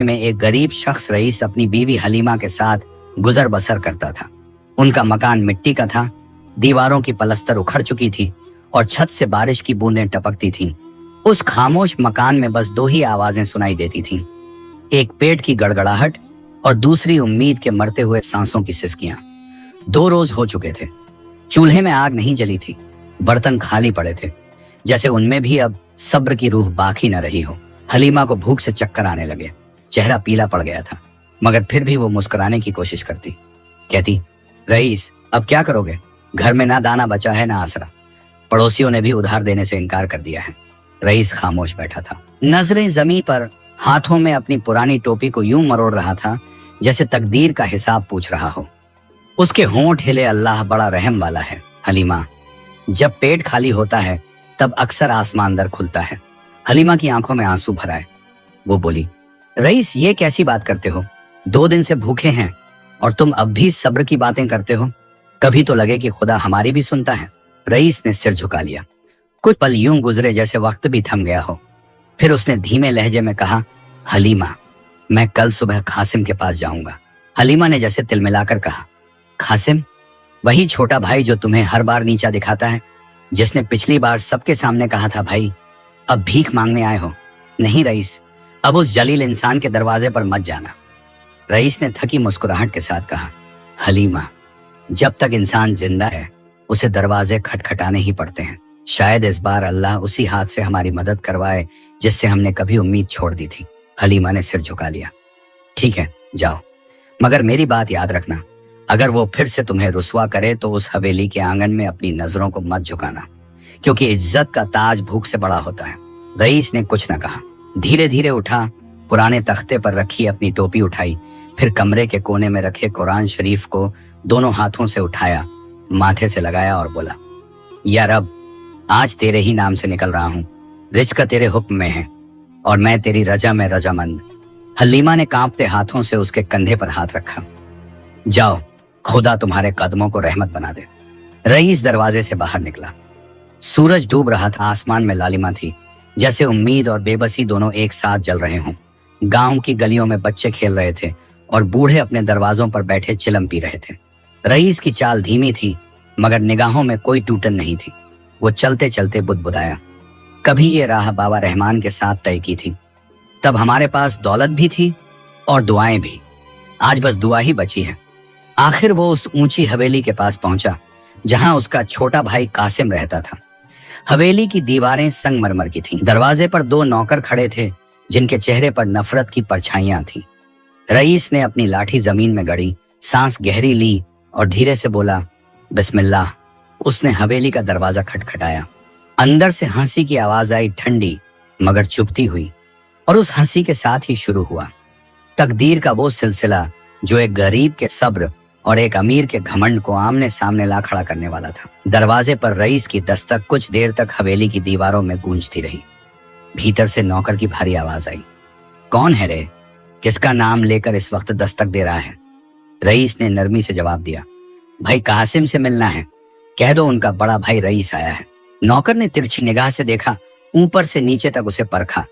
में एक गरीब शख्स रईस अपनी बीवी हलीमा के साथ गुजर बसर करता था। उनका मकान मिट्टी का था, दीवारों की पलस्तर उखड़ चुकी थी और छत से बारिश की बूंदें टपकती थीं। उस खामोश मकान में बस दो ही आवाजें सुनाई देती थीं, एक पेट की गड़गड़ाहट और दूसरी उम्मीद के मरते हुए सांसों की सिसकियां। 2 रोज हो चुके थे। चूल्हे में आग नहीं जली थी, बर्तन खाली पड़े थे, जैसे उनमें भी अब सब्र की रूह बाकी न रही हो। हलीमा को भूख से चक्कर आने लगे, चेहरा पीला पड़ गया था, मगर फिर भी वो मुस्कुराने की कोशिश करती। कहती, रईस अब क्या करोगे? घर में ना दाना बचा है ना आसरा। पड़ोसियों ने भी उधार देने से इनकार कर दिया है। रईस खामोश बैठा था, नजरें जमीन पर, हाथों में अपनी पुरानी टोपी को यूं मरोड़ रहा था जैसे तकदीर का हिसाब पूछ रहा हो। उसके होंठ हिले, अल्लाह बड़ा रहम वाला है। हलीमा, जब पेट खाली होता है तब अक्सर आसमान दर खुलता है। हलीमा की आंखों में आंसू भर आए। वो बोली, रईस ये कैसी बात करते हो? 2 दिन से भूखे हैं और तुम अब भी सब्र की बातें करते हो। कभी तो लगे कि खुदा हमारी भी सुनता है। रईस ने सिर झुका लिया। कुछ पल यूं गुजरे जैसे वक्त भी थम गया हो। फिर उसने धीमे लहजे में कहा, हलीमा, मैं कल सुबह कासिम के पास जाऊंगा। हलीमा ने जैसे तिलमिलाकर कहा, कासिम? वही छोटा भाई जो तुम्हें हर बार नीचा दिखाता है, जिसने पिछली बार सबके सामने कहा था, भाई अब भीख मांगने आए हो? नहीं रईस, अब उस जलील इंसान के दरवाजे पर मत जाना। रईस ने थकी मुस्कुराहट के साथ कहा, हलीमा, जब तक इंसान जिंदा है उसे दरवाजे खटखटाने ही पड़ते हैं। शायद इस बार अल्लाह उसी हाथ से हमारी मदद करवाए जिससे हमने कभी उम्मीद छोड़ दी थी। हलीमा ने सिर झुका लिया। ठीक है, जाओ, मगर मेरी बात याद रखना, अगर वो फिर से तुम्हें रुसवा करे तो उस हवेली के आंगन में अपनी नजरों को मत झुकाना, क्योंकि इज्जत का ताज भूख से बड़ा होता है। रईस ने कुछ न कहा, धीरे धीरे उठा, पुराने तख्ते पर रखी अपनी टोपी उठाई, फिर कमरे के कोने में रखे कुरान शरीफ को दोनों हाथों से उठाया, माथे से लगाया और बोला, या रब, आज तेरे ही नाम से निकल रहा हूँ। रिज़्क़ तेरे हुक्म में है और मैं तेरी रजा में रजामंद। हलीमा ने कांपते हाथों से उसके कंधे पर हाथ रखा। जाओ, खुदा तुम्हारे कदमों को रहमत बना दे। रईस दरवाजे से बाहर निकला। सूरज डूब रहा था, आसमान में लालिमा थी, जैसे उम्मीद और बेबसी दोनों एक साथ जल रहे हों। गांव की गलियों में बच्चे खेल रहे थे और बूढ़े अपने दरवाजों पर बैठे चिलम पी रहे थे। रईस की चाल धीमी थी, मगर निगाहों में कोई टूटन नहीं थी। वो चलते चलते बुदबुदाया, कभी ये राह बाबा रहमान के साथ तय की थी, तब हमारे पास दौलत भी थी और दुआएं भी। आज बस दुआ ही बची है। आखिर वो उस ऊंची हवेली के पास पहुंचा जहां उसका छोटा भाई कासिम रहता था। हवेली की दीवारें संगमरमर की थीं। दरवाजे पर 2 नौकर खड़े थे जिनके चेहरे पर नफरत की परछाइयां थीं। रईस ने अपनी लाठी जमीन में गड़ी, सांस गहरी ली और धीरे से बोला, बिस्मिल्लाह। उसने हवेली का दरवाजा खटखटाया। अंदर से हंसी की आवाज आई, ठंडी मगर चुभती हुई, और उस हंसी के साथ ही शुरू हुआ तकदीर का वो सिलसिला जो एक गरीब के सब्र और एक अमीर के घमंड को आमने सामने ला खड़ा करने वाला था। दरवाजे पर रईस की दस्तक कुछ देर तक हवेली की दीवारों में गूंजती रही। भीतर से नौकर की भारी आवाज आई, कौन है रे? किसका नाम लेकर इस वक्त दस्तक दे रहा है? रईस ने नरमी से जवाब दिया, भाई कासिम से मिलना है, कह दो उनका बड़ा भाई रईस आया है। नौकर ने तिरछी निगाह से देखा, ऊपर से नीचे तक उसे परखा,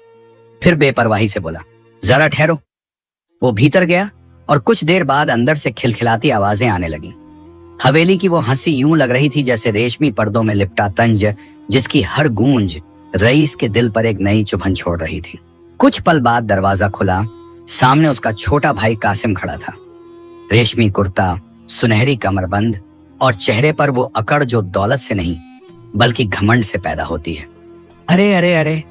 फिर बेपरवाही से बोला, जरा ठहरो। वो भीतर गया और कुछ देर बाद अंदर से खिलखिलाती आवाजें आने लगी। हवेली की वो हंसी यूं लग रही थी जैसे रेशमी पर्दों में लिपटा तंज, जिसकी हर गूंज रईस के दिल पर एक नई चुभन छोड़ रही थी। कुछ पल बाद दरवाजा खुला। सामने उसका छोटा भाई कासिम खड़ा था। रेशमी कुर्ता, सुनहरी कमरबंद और चेहरे पर वो अकड़ जो दौलत से नहीं बल्कि घमंड से पैदा होती है। अरे अरे अरे,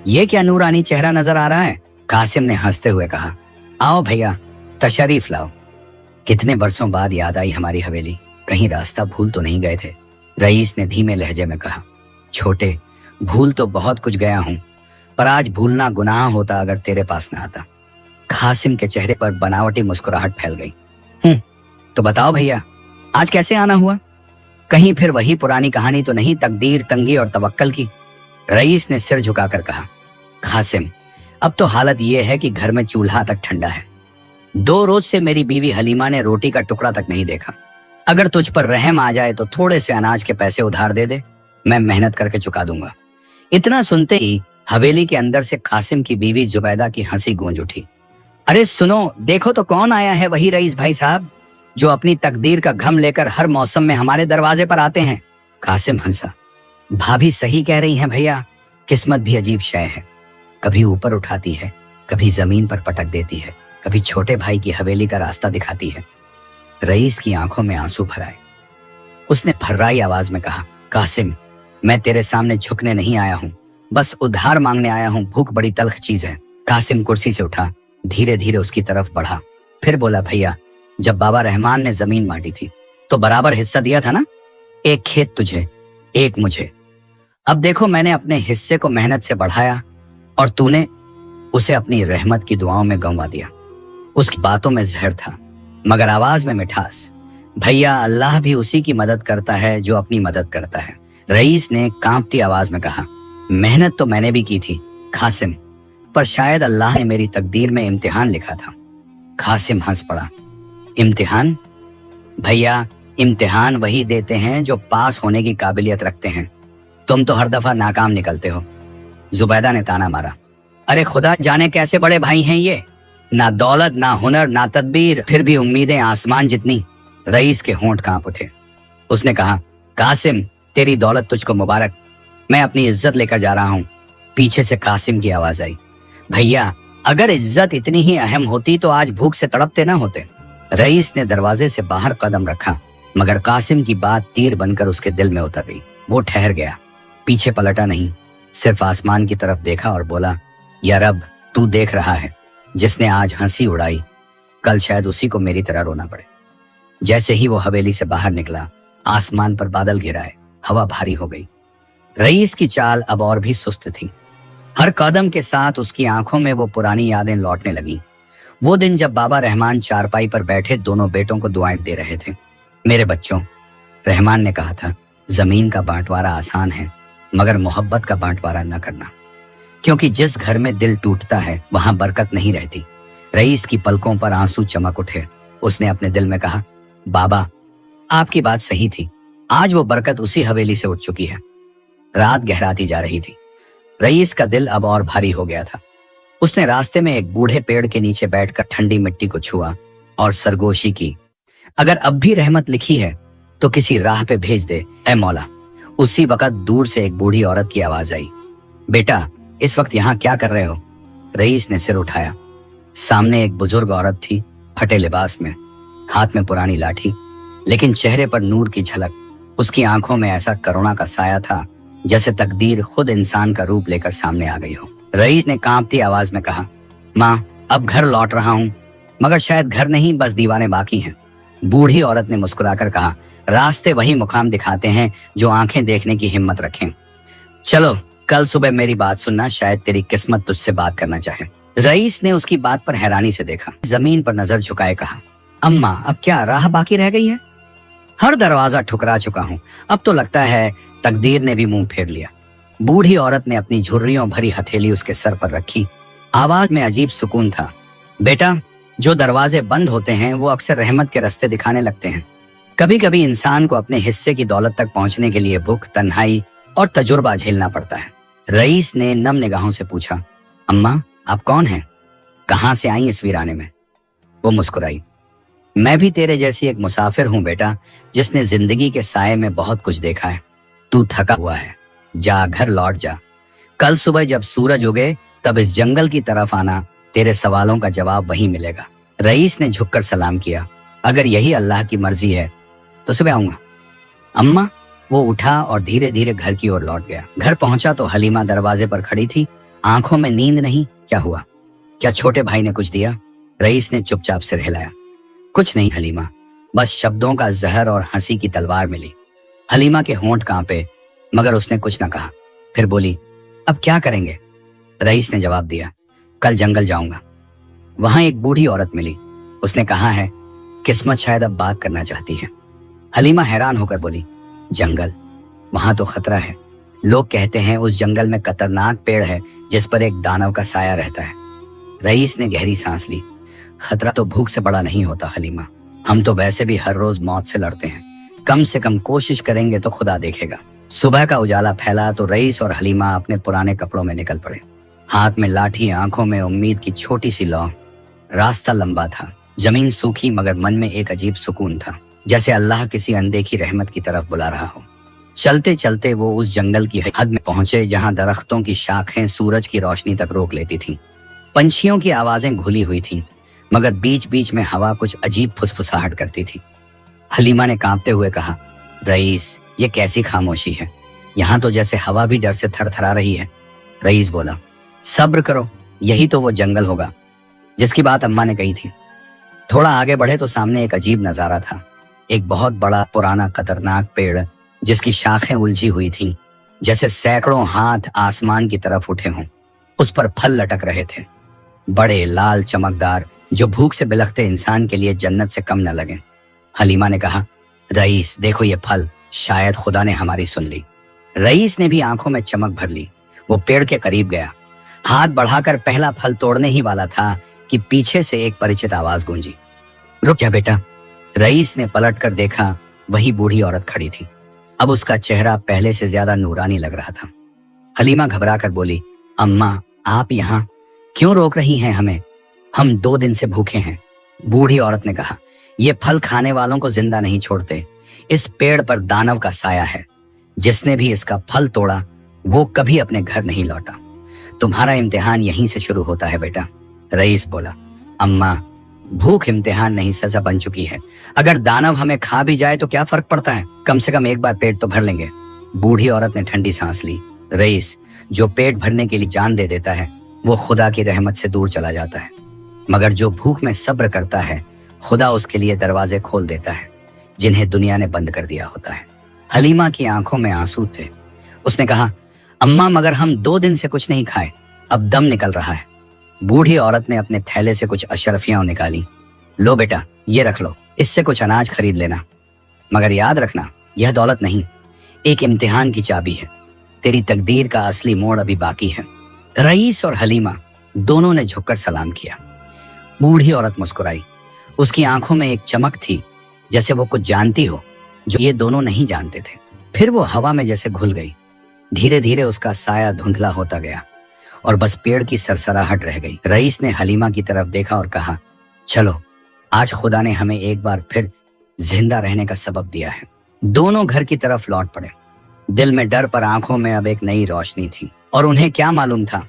ये क्या नूरानी चेहरा नजर आ रहा है? कासिम ने हंसते हुए कहा, आओ भैया, तशरीफ लाओ। कितने बरसों बाद याद आई हमारी हवेली, कहीं रास्ता भूल तो नहीं गए थे? रईस ने धीमे लहजे में कहा, छोटे, भूल तो बहुत कुछ गया हूं, पर आज भूलना गुनाह होता अगर तेरे पास ना आता। कासिम के चेहरे पर बनावटी मुस्कुराहट फैल गई। तो बताओ भैया, आज कैसे आना हुआ? कहीं फिर वही पुरानी कहानी तो नहीं, तकदीर, तंगी और तवक्कल की? रईस ने सिर झुकाकर कहा, कासिम, अब तो हालत यह है कि घर में चूल्हा तक ठंडा है। 2 रोज से मेरी बीवी हलीमा ने रोटी का टुकड़ा तक नहीं देखा। अगर तुझ पर रहम आ जाए तो थोड़े से अनाज के पैसे उधार दे दे, मैं मेहनत करके चुका दूंगा। इतना सुनते ही हवेली के अंदर से कासिम की बीवी जुबैदा की हंसी गूंज उठी। अरे सुनो, देखो तो कौन आया है, वही रईस भाई साहब जो अपनी तकदीर का घम लेकर हर मौसम में हमारे दरवाजे पर आते हैं। कासिम हंसा। भाभी सही कह रही हैं भैया, किस्मत भी अजीब शय है, कभी ऊपर उठाती है, कभी जमीन पर पटक देती है, कभी छोटे भाई की हवेली का रास्ता दिखाती है। रईस की आंखों में आंसू भर आए। उसने फर्राई आवाज में कहा, कासिम, मैं तेरे सामने झुकने नहीं आया हूं, बस उधार मांगने आया हूं। भूख बड़ी तल्ख चीज है। कासिम कुर्सी से उठा, धीरे धीरे उसकी तरफ बढ़ा, फिर बोला, भैया जब बाबा रहमान ने जमीन बांटी थी तो बराबर हिस्सा दिया था ना? एक खेत तुझे, एक मुझे। अब देखो मैंने अपने हिस्से को मेहनत से बढ़ाया और तूने उसे अपनी रहमत की दुआओं में गंवा दिया। उसकी बातों में जहर था मगर आवाज में मिठास। भैया अल्लाह भी उसी की मदद करता है जो अपनी मदद करता है। रईस ने कांपती आवाज में कहा, मेहनत तो मैंने भी की थी कासिम, पर शायद अल्लाह ने मेरी तकदीर में इम्तिहान लिखा था। कासिम हंस पड़ा। इम्तिहान? भैया इम्तिहान वही देते हैं जो पास होने की काबिलियत रखते हैं। तुम तो हर दफा नाकाम निकलते हो। जुबैदा ने ताना मारा। अरे खुदा जाने कैसे बड़े भाई हैं ये, ना दौलत ना हुनर ना तदबीर, फिर भी उम्मीदें आसमान जितनी। रईस के होंठ कांप उठे। उसने कहा, कासिम तेरी दौलत तुझको मुबारक, मैं अपनी इज्जत लेकर जा रहा हूं। पीछे से कासिम की आवाज आई, भैया अगर इज्जत इतनी ही अहम होती तो आज भूख से तड़पते ना होते। रईस ने दरवाजे से बाहर कदम रखा मगर कासिम की बात तीर बनकर उसके दिल में उतर गई। वो ठहर गया, पीछे पलटा नहीं, सिर्फ आसमान की तरफ देखा और बोला, या रब तू देख रहा है, जिसने आज हंसी उड़ाई कल शायद उसी को मेरी तरह रोना पड़े। जैसे ही वो हवेली से बाहर निकला, आसमान पर बादल घिराए, हवा भारी हो गई। रईस की चाल अब और भी सुस्त थी। हर कदम के साथ उसकी आंखों में वो पुरानी यादें लौटने लगी। वो दिन जब बाबा रहमान चारपाई पर बैठे दोनों बेटों को दुआएं दे रहे थे। मेरे बच्चों, रहमान ने कहा था, जमीन का बांटवारा आसान है मगर मोहब्बत का बांटवारा न करना, क्योंकि जिस घर में दिल टूटता है वहां बरकत नहीं रहती। रईस की पलकों पर आंसू चमक उठे। उसने अपने दिल में कहा, बाबा आपकी बात सही थी, आज वो बरकत उसी हवेली से उठ चुकी है। रात गहराती जा रही थी। रईस का दिल अब और भारी हो गया था। उसने रास्ते में एक बूढ़े पेड़ के नीचे बैठकर ठंडी मिट्टी को छुआ और सरगोशी की, अगर अब भी रहमत लिखी है तो किसी राह पे भेज दे ऐ मौला। उसी वक्त दूर से एक बूढ़ी औरत की आवाज आई, बेटा इस वक्त यहाँ क्या कर रहे हो? रईस ने सिर उठाया। सामने एक बुजुर्ग औरत थी, फटे लिबास में, हाथ में पुरानी लाठी, लेकिन चेहरे पर नूर की झलक। उसकी आंखों में ऐसा करुणा का साया था जैसे तकदीर खुद इंसान का रूप लेकर सामने आ गई हो। रईस ने कांपती आवाज में कहा, माँ अब घर लौट रहा हूँ, मगर शायद घर नहीं बस दीवारें बाकी हैं। बूढ़ी औरत ने मुस्कुराकर कहा, रास्ते वही मुकाम दिखाते हैं जो आंखें देखने की हिम्मत रखें। चलो कल सुबह मेरी बात सुनना, शायद तेरी किस्मत तुझसे बात करना चाहे। रईस ने उसकी बात पर हैरानी से देखा। जमीन पर नजर झुकाए कहा, अम्मा अब क्या राह बाकी रह गई है? हर दरवाजा ठुकरा चुका हूँ, अब तो लगता है तकदीर ने भी मुंह फेर लिया। बूढ़ी औरत ने अपनी झुर्रियों भरी हथेली उसके सर पर रखी। आवाज में अजीब सुकून था, बेटा जो दरवाजे बंद होते हैं वो अक्सर रहमत के रास्ते दिखाने लगते हैं। कभी कभी इंसान को अपने हिस्से की दौलत तक पहुंचने के लिए भूख, तन्हाई और तजुर्बा झेलना पड़ता है। रईस ने नम निगाहों से पूछा, अम्मा आप कौन हैं? कहां से आई इस वीराने में? वो मुस्कुराई, मैं भी तेरे जैसी एक मुसाफिर हूं बेटा, जिसने जिंदगी के साये में बहुत कुछ देखा है। तू थका हुआ है, जा घर लौट जा। कल सुबह जब सूरज उगे तब इस जंगल की तरफ आना, तेरे सवालों का जवाब वहीं मिलेगा। रईस ने झुककर सलाम किया, अगर यही अल्लाह की मर्जी है तो सुबह आऊंगा। अम्मा। वो उठा और धीरे धीरे घर की ओर लौट गया। घर पहुंचा तो हलीमा दरवाजे पर खड़ी थी, आंखों में नींद नहीं। क्या हुआ? क्या छोटे भाई ने कुछ दिया? रईस ने चुपचाप सिर हिलाया। कुछ नहीं हलीमा, बस शब्दों का जहर और हंसी की तलवार मिली। हलीमा के होंठ कांपे मगर उसने कुछ न कहा। फिर बोली, अब क्या करेंगे? रईस ने जवाब दिया, कल जंगल जाऊंगा। वहां एक बूढ़ी औरत मिली। उसने कहा है किस्मत शायद अब बात करना चाहती है। हलीमा हैरान होकर बोली, जंगल? वहां तो खतरा है। लोग कहते हैं उस जंगल में खतरनाक पेड़ है जिस पर एक दानव का साया रहता है। रईस ने गहरी सांस ली। खतरा तो भूख से बड़ा नहीं होता हलीमा, हम तो वैसे भी हर रोज मौत से लड़ते हैं। कम से कम कोशिश करेंगे तो खुदा देखेगा। सुबह का उजाला फैला तो रईस और हलीमा अपने पुराने कपड़ों में निकल पड़े। हाथ में लाठी, आंखों में उम्मीद की छोटी सी लौ। रास्ता लंबा था, जमीन सूखी, मगर मन में एक अजीब सुकून था, जैसे अल्लाह किसी अनदेखी रहमत की तरफ बुला रहा हो। चलते चलते वो उस जंगल की हद में पहुंचे जहां दरख्तों की शाखें सूरज की रोशनी तक रोक लेती थीं। पंछियों की आवाजें घुली हुई थीं, मगर बीच बीच में हवा कुछ अजीब फुसफुसाहट करती थी। हलीमा ने कांपते हुए कहा, रईस, ये कैसी खामोशी है, यहाँ तो जैसे हवा भी डर से थरथरा रही है। रईस बोला, सब्र करो, यही तो वो जंगल होगा जिसकी बात अम्मा ने कही थी। थोड़ा आगे बढ़े तो सामने एक अजीब नजारा था। एक बहुत बड़ा पुराना खतरनाक पेड़ जिसकी शाखें उलझी हुई थीं, जैसे सैकड़ों हाथ आसमान की तरफ उठे हों। उस पर फल लटक रहे थे, बड़े लाल चमकदार, जो भूख से बिलखते इंसान के लिए जन्नत से कम न लगे। हलीमा ने कहा, रईस देखो ये फल, शायद खुदा ने हमारी सुन ली। रईस ने भी आंखों में चमक भर ली। वो पेड़ के करीब गया, हाथ बढ़ाकर पहला फल तोड़ने ही वाला था कि पीछे से एक परिचित आवाज गूंजी, रुक जा बेटा। रईस ने पलटकर देखा, वही बूढ़ी औरत खड़ी थी। अब उसका चेहरा पहले से ज्यादा नूरानी लग रहा था। हलीमा घबरा कर बोली, अम्मा आप यहाँ क्यों रोक रही हैं हमें? हम 2 दिन से भूखे हैं। बूढ़ी औरत ने कहा, ये फल खाने वालों को जिंदा नहीं छोड़ते। इस पेड़ पर दानव का साया है। जिसने भी इसका फल तोड़ा वो कभी अपने घर नहीं लौटा। तुम्हारा इम्तिहान यहीं से शुरू होता है बेटा। रईस बोला, अम्मा भूख इम्तिहान नहीं, सजा बन चुकी है। अगर दानव हमें खा भी जाए तो क्या फर्क पड़ता है, कम से कम एक बार पेट तो भर लेंगे। बूढ़ी औरत ने ठंडी सांस ली। रईस, जो पेट भरने के लिए जान दे देता है वो खुदा की रहमत से दूर चला जाता है, मगर जो भूख में सब्र करता है खुदा उसके लिए दरवाजे खोल देता है जिन्हें दुनिया ने बंद कर दिया होता है। हलीमा की आंखों में आंसू थे। उसने कहा, अम्मा मगर हम 2 दिन से कुछ नहीं खाए, अब दम निकल रहा है। बूढ़ी औरत ने अपने थैले से कुछ अशरफियां निकाली। लो बेटा, ये रख लो, इससे कुछ अनाज खरीद लेना, मगर याद रखना यह दौलत नहीं, एक इम्तिहान की चाबी है। तेरी तकदीर का असली मोड़ अभी बाकी है। रईस और हलीमा दोनों ने झुककर सलाम किया। बूढ़ी औरत मुस्कुराई। उसकी आंखों में एक चमक थी, जैसे वो कुछ जानती हो जो ये दोनों नहीं जानते थे। फिर वो हवा में जैसे घुल गई। धीरे धीरे उसका साया धुंधला होता गया और बस पेड़ की सरसराहट रह गई। रईस ने हलीमा की तरफ देखा और कहा, चलो आज खुदा ने हमें एक बार फिर जिंदा रहने का सबब दिया है। दोनों घर की तरफ लौट पड़े। दिल में डर पर आंखों में अब एक नई रोशनी थी। और उन्हें क्या मालूम था,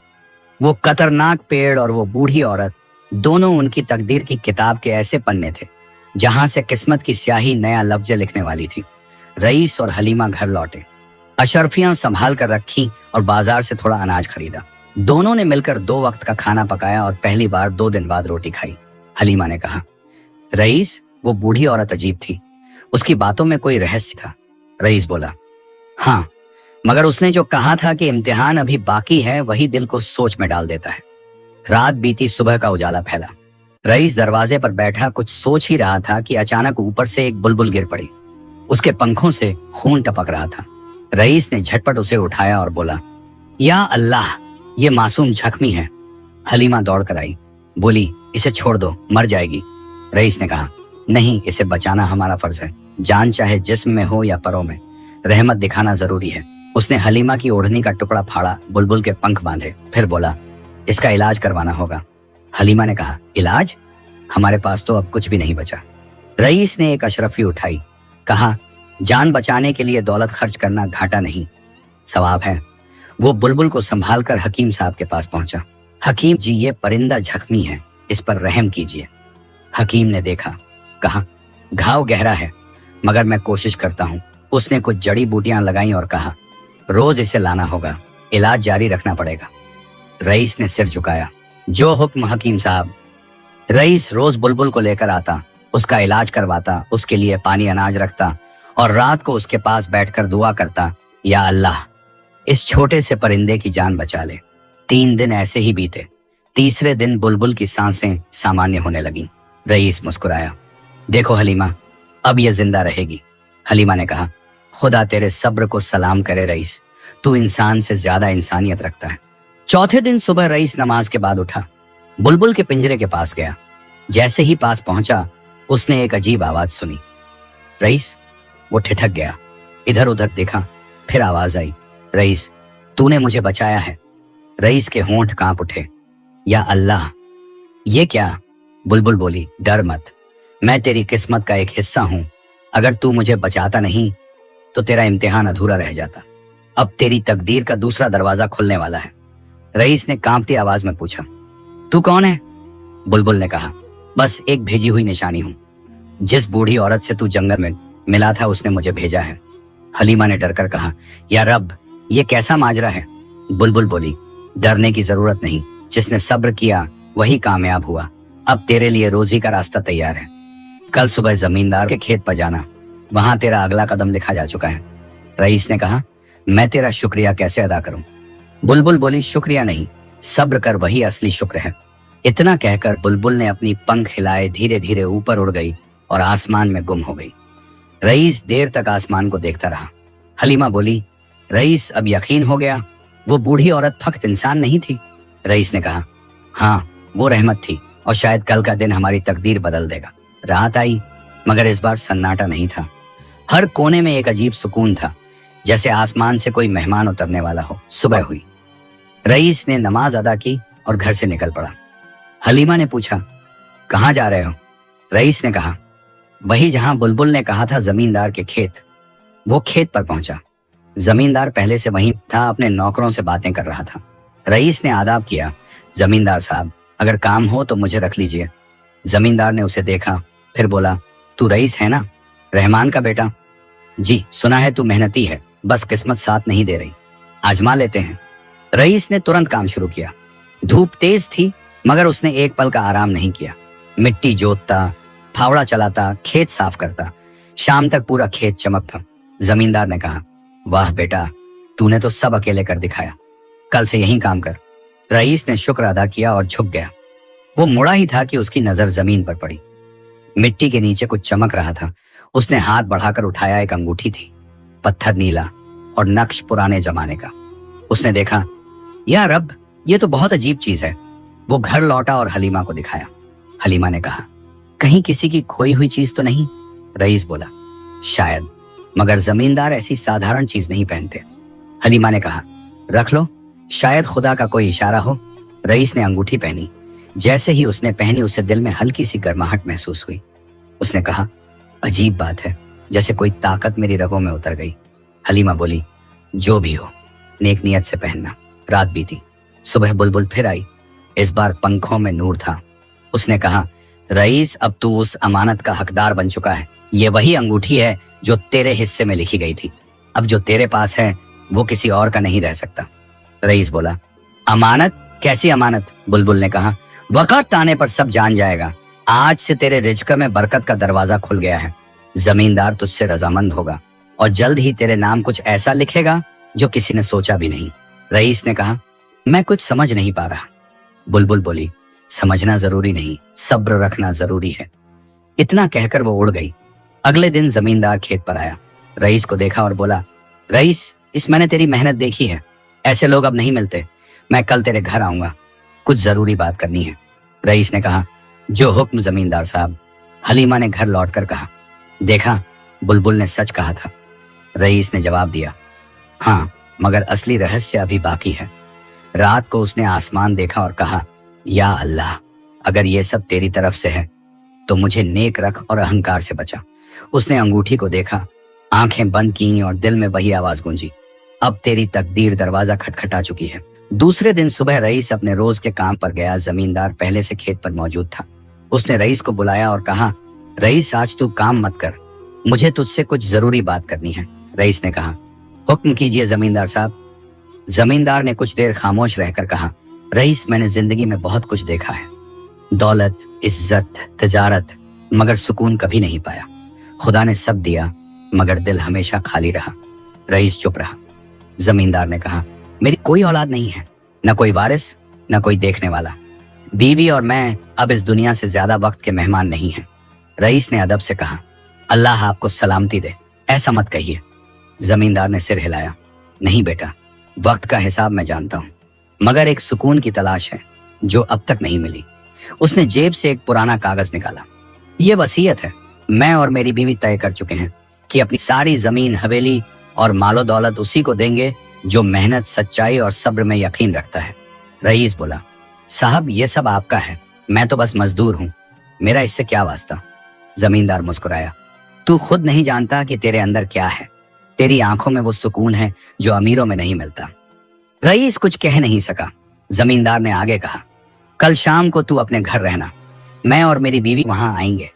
वो खतरनाक पेड़ और वो बूढ़ी औरत दोनों उनकी तकदीर की किताब के ऐसे पन्ने थे जहां से किस्मत की स्याही नया लफ्ज लिखने वाली थी। रईस और हलीमा घर लौटे, अशरफियां संभाल कर रखी और बाजार से थोड़ा अनाज खरीदा। दोनों ने मिलकर 2 वक्त का खाना पकाया और पहली बार 2 दिन बाद रोटी खाई। हलीमा ने कहा, रईस वो बूढ़ी औरत अजीब थी, उसकी बातों में कोई रहस्य था। रईस बोला, हाँ, मगर उसने जो कहा था कि इम्तिहान अभी बाकी है वही दिल को सोच में डाल देता है। रात बीती, सुबह का उजाला फैला। रईस दरवाजे पर बैठा कुछ सोच ही रहा था कि अचानक ऊपर से एक बुलबुल गिर पड़ी। उसके पंखों से खून टपक रहा था। रईस ने झटपट उसे उठाया और बोला, या अल्लाह, ये मासूम जख्मी है। हलीमा दौड़ कर आई, बोली, इसे छोड़ दो, मर जाएगी। रईस ने कहा, नहीं, इसे बचाना हमारा फर्ज है। जान चाहे जिस्म में हो या परों में, रहमत दिखाना जरूरी है। उसने हलीमा की ओढ़नी का टुकड़ा फाड़ा, बुलबुल के पंख बांधे, फिर बोला, इसका इलाज करवाना होगा। हलीमा ने कहा, इलाज? हमारे पास तो अब कुछ भी नहीं बचा। रईस ने एक अशरफी उठाई, कहा, जान बचाने के लिए दौलत खर्च करना घाटा नहीं, सवाब है। वो बुलबुल को संभाल कर हकीम साहब के पास पहुंचा। हकीम जी, ये परिंदा जख्मी है, इस पर रहम कीजिए। हकीम ने देखा, कहा, घाव गहरा है, मगर मैं कोशिश करता हूँ। उसने कुछ जड़ी बूटियां लगाई और कहा, रोज इसे लाना होगा, इलाज जारी रखना पड़ेगा। रईस ने सिर झुकाया, जो हुक्म हकीम साहब। रईस रोज बुलबुल को लेकर आता, उसका इलाज करवाता, उसके लिए पानी अनाज रखता और रात को उसके पास बैठकर दुआ करता, या अल्लाह, इस छोटे से परिंदे की जान बचा ले। 3 दिन ऐसे ही बीते। तीसरे दिन बुलबुल की सांसें सामान्य होने लगीं। रईस मुस्कुराया, देखो हलीमा, अब यह जिंदा रहेगी। हलीमा ने कहा, खुदा तेरे सब्र को सलाम करे रईस, तू इंसान से ज्यादा इंसानियत रखता है। चौथे दिन सुबह रईस नमाज के बाद उठा, बुलबुल के पिंजरे के पास गया। जैसे ही पास पहुंचा, उसने एक अजीब आवाज सुनी। रईस, वो ठिठक गया, इधर उधर देखा, फिर आवाज आई, रईस, तूने मुझे बचाया है। रईस के होंठ कांप उठे, या अल्लाह, ये क्या? बुलबुल बोली, डर मत, मैं तेरी किस्मत का एक हिस्सा हूं। अगर तू मुझे बचाता नहीं तो तेरा इम्तिहान अधूरा रह जाता। अब तेरी तकदीर का दूसरा दरवाजा खुलने वाला है। रईस ने कांपती आवाज में पूछा, तू कौन है? बुलबुल ने कहा, बस एक भेजी हुई निशानी हूं। जिस बूढ़ी औरत से तू जंगल में मिला था उसने मुझे भेजा है। हलीमा ने डरकर कहा, या रब, ये कैसा माजरा है? बुलबुल बोली, डरने की जरूरत नहीं, जिसने सब्र किया वही कामयाब हुआ। अब तेरे लिए रोजी का रास्ता तैयार है। कल सुबह जमींदार के खेत पर जाना, वहां तेरा अगला कदम लिखा जा चुका है। रईस ने कहा, मैं तेरा शुक्रिया कैसे अदा करूं? बुलबुल बोली, शुक्रिया नहीं, सब्र कर, वही असली शुक्र है। इतना कहकर बुलबुल ने अपनी पंख हिलाए धीरे धीरे ऊपर उड़ गई और आसमान में गुम हो गई। रईस देर तक आसमान को देखता रहा। हलीमा बोली, रईस, अब यकीन हो गया वो बूढ़ी औरत फक्त इंसान नहीं थी? रईस ने कहा, हाँ, वो रहमत थी और शायद कल का दिन हमारी तकदीर बदल देगा। रात आई, मगर इस बार सन्नाटा नहीं था। हर कोने में एक अजीब सुकून था, जैसे आसमान से कोई मेहमान उतरने वाला हो। सुबह हुई। रईस ने नमाज अदा की और घर से निकल पड़ा। हलीमा ने पूछा, कहाँ जा रहे हो? रईस ने कहा, वही जहां बुलबुल ने कहा था, जमींदार के खेत। वो खेत पर पहुंचा। जमींदार पहले से वहीं था, अपने नौकरों से बातें कर रहा था। रईस ने आदाब किया, जमींदार साहब, अगर काम हो तो मुझे रख लीजिए। जमींदार ने उसे देखा, फिर बोला, तू रईस है ना, रहमान का बेटा? जी, सुना है तू मेहनती है, बस किस्मत साथ नहीं दे रही, आजमा लेते हैं। रईस ने तुरंत काम शुरू किया। धूप तेज थी, मगर उसने एक पल का आराम नहीं किया। मिट्टी जोतता, फावड़ा चलाता, खेत साफ करता। शाम तक पूरा खेत चमकता। जमींदार ने कहा, वाह बेटा, तूने तो सब अकेले कर दिखाया, कल से यहीं काम कर। रईस ने शुक्र अदा किया और झुक गया। वो मुड़ा ही था कि उसकी नजर जमीन पर पड़ी। मिट्टी के नीचे कुछ चमक रहा था। उसने हाथ बढ़ाकर उठाया, एक अंगूठी थी, पत्थर नीला और नक्श पुराने जमाने का। उसने देखा, या रब, ये तो बहुत अजीब चीज है। वो घर लौटा और हलीमा को दिखाया। हलीमा ने कहा, कहीं किसी की खोई हुई चीज तो नहीं? रईस बोला, शायद, मगर जमींदार ऐसी साधारण चीज नहीं पहनते। हलीमा ने कहा, रख लो, शायद खुदा का कोई इशारा हो। रईस ने अंगूठी पहनी। जैसे ही उसने पहनी, उसे दिल में हल्की सी गर्माहट महसूस हुई। उसने कहा, अजीब बात है, जैसे कोई ताकत मेरी रगों में उतर गई। हलीमा बोली, जो भी हो, नेक नियत से पहनना। रात बीती। सुबह बुलबुल फिर आई। इस बार पंखों में नूर था। उसने कहा, रईस, अब तू उस अमानत का हकदार बन चुका है। ये वही अंगूठी है जो तेरे हिस्से में लिखी गई थी। अब जो तेरे पास है वो किसी और का नहीं रह सकता। रईस बोला, अमानत? कैसी अमानत? बुलबुल ने कहा, वक्त आने पर सब जान जाएगा। आज से तेरे रिज्क में बरकत का दरवाजा खुल गया है। जमींदार तुझसे रजामंद होगा और जल्द ही तेरे नाम कुछ ऐसा लिखेगा जो किसी ने सोचा भी नहीं। रईस ने कहा, मैं कुछ समझ नहीं पा रहा। बुलबुल बोली, समझना जरूरी नहीं, सब्र रखना जरूरी है। इतना कहकर वो उड़ गई। अगले दिन जमींदार खेत पर आया। रईस को देखा और बोला, रईस, इस मैंने तेरी मेहनत देखी है, ऐसे लोग अब नहीं मिलते। मैं कल तेरे घर आऊंगा, कुछ जरूरी बात करनी है। रईस ने कहा, जो हुक्म जमींदार साहब। हलीमा ने घर लौटकर कहा, देखा, बुलबुल ने सच कहा था। रईस ने जवाब दिया, हाँ, मगर असली रहस्य अभी बाकी है। रात को उसने आसमान देखा और कहा, या अल्लाह, अगर ये सब तेरी तरफ से है तो मुझे नेक रख और अहंकार से बचा। उसने अंगूठी को देखा, आंखें बंद की और दिल में वही आवाज गूंजी, अब तेरी तकदीर दरवाजा खटखटा चुकी है। दूसरे दिन सुबह रईस अपने रोज के काम पर गया। जमींदार पहले से खेत पर मौजूद था। उसने रईस को बुलाया और कहा, रईस, आज तू काम मत कर, मुझे तुझसे कुछ जरूरी बात करनी है। रईस ने कहा, हुक्म कीजिए जमींदार साहब। जमींदार ने कुछ देर खामोश रहकर कहा, रईस, मैंने जिंदगी में बहुत कुछ देखा है, दौलत, इज्जत, तिजारत, मगर सुकून कभी नहीं पाया। खुदा ने सब दिया मगर दिल हमेशा खाली रहा। रईस चुप रहा। जमींदार ने कहा, मेरी कोई औलाद नहीं है, न कोई वारिस, न कोई देखने वाला। बीवी और मैं अब इस दुनिया से ज्यादा वक्त के मेहमान नहीं हैं। रईस ने अदब से कहा, अल्लाह आपको सलामती दे, ऐसा मत कहिए। जमींदार ने सिर हिलाया, नहीं बेटा, वक्त का हिसाब मैं जानता हूँ, मगर एक सुकून की तलाश है जो अब तक नहीं मिली। उसने जेब से एक पुराना कागज निकाला। ये वसीयत है, मैं और मेरी बीवी तय कर चुके हैं कि अपनी सारी जमीन, हवेली और मालो दौलत उसी को देंगे जो मेहनत, सच्चाई और सब्र में यकीन रखता है। रईस बोला, साहब, ये सब आपका है, मैं तो बस मजदूर हूँ। मेरा इससे क्या वास्ता? जमींदार मुस्कुराया। तू खुद नहीं जानता कि तेरे अंदर क्या है। तेरी आंखों में वो सुकून है जो अमीरों में नहीं मिलता। रईस कुछ कह नहीं सका। जमींदार ने आगे कहा, कल शाम को तू अपने घर रहना, मैं और मेरी बीवी वहां आएंगे।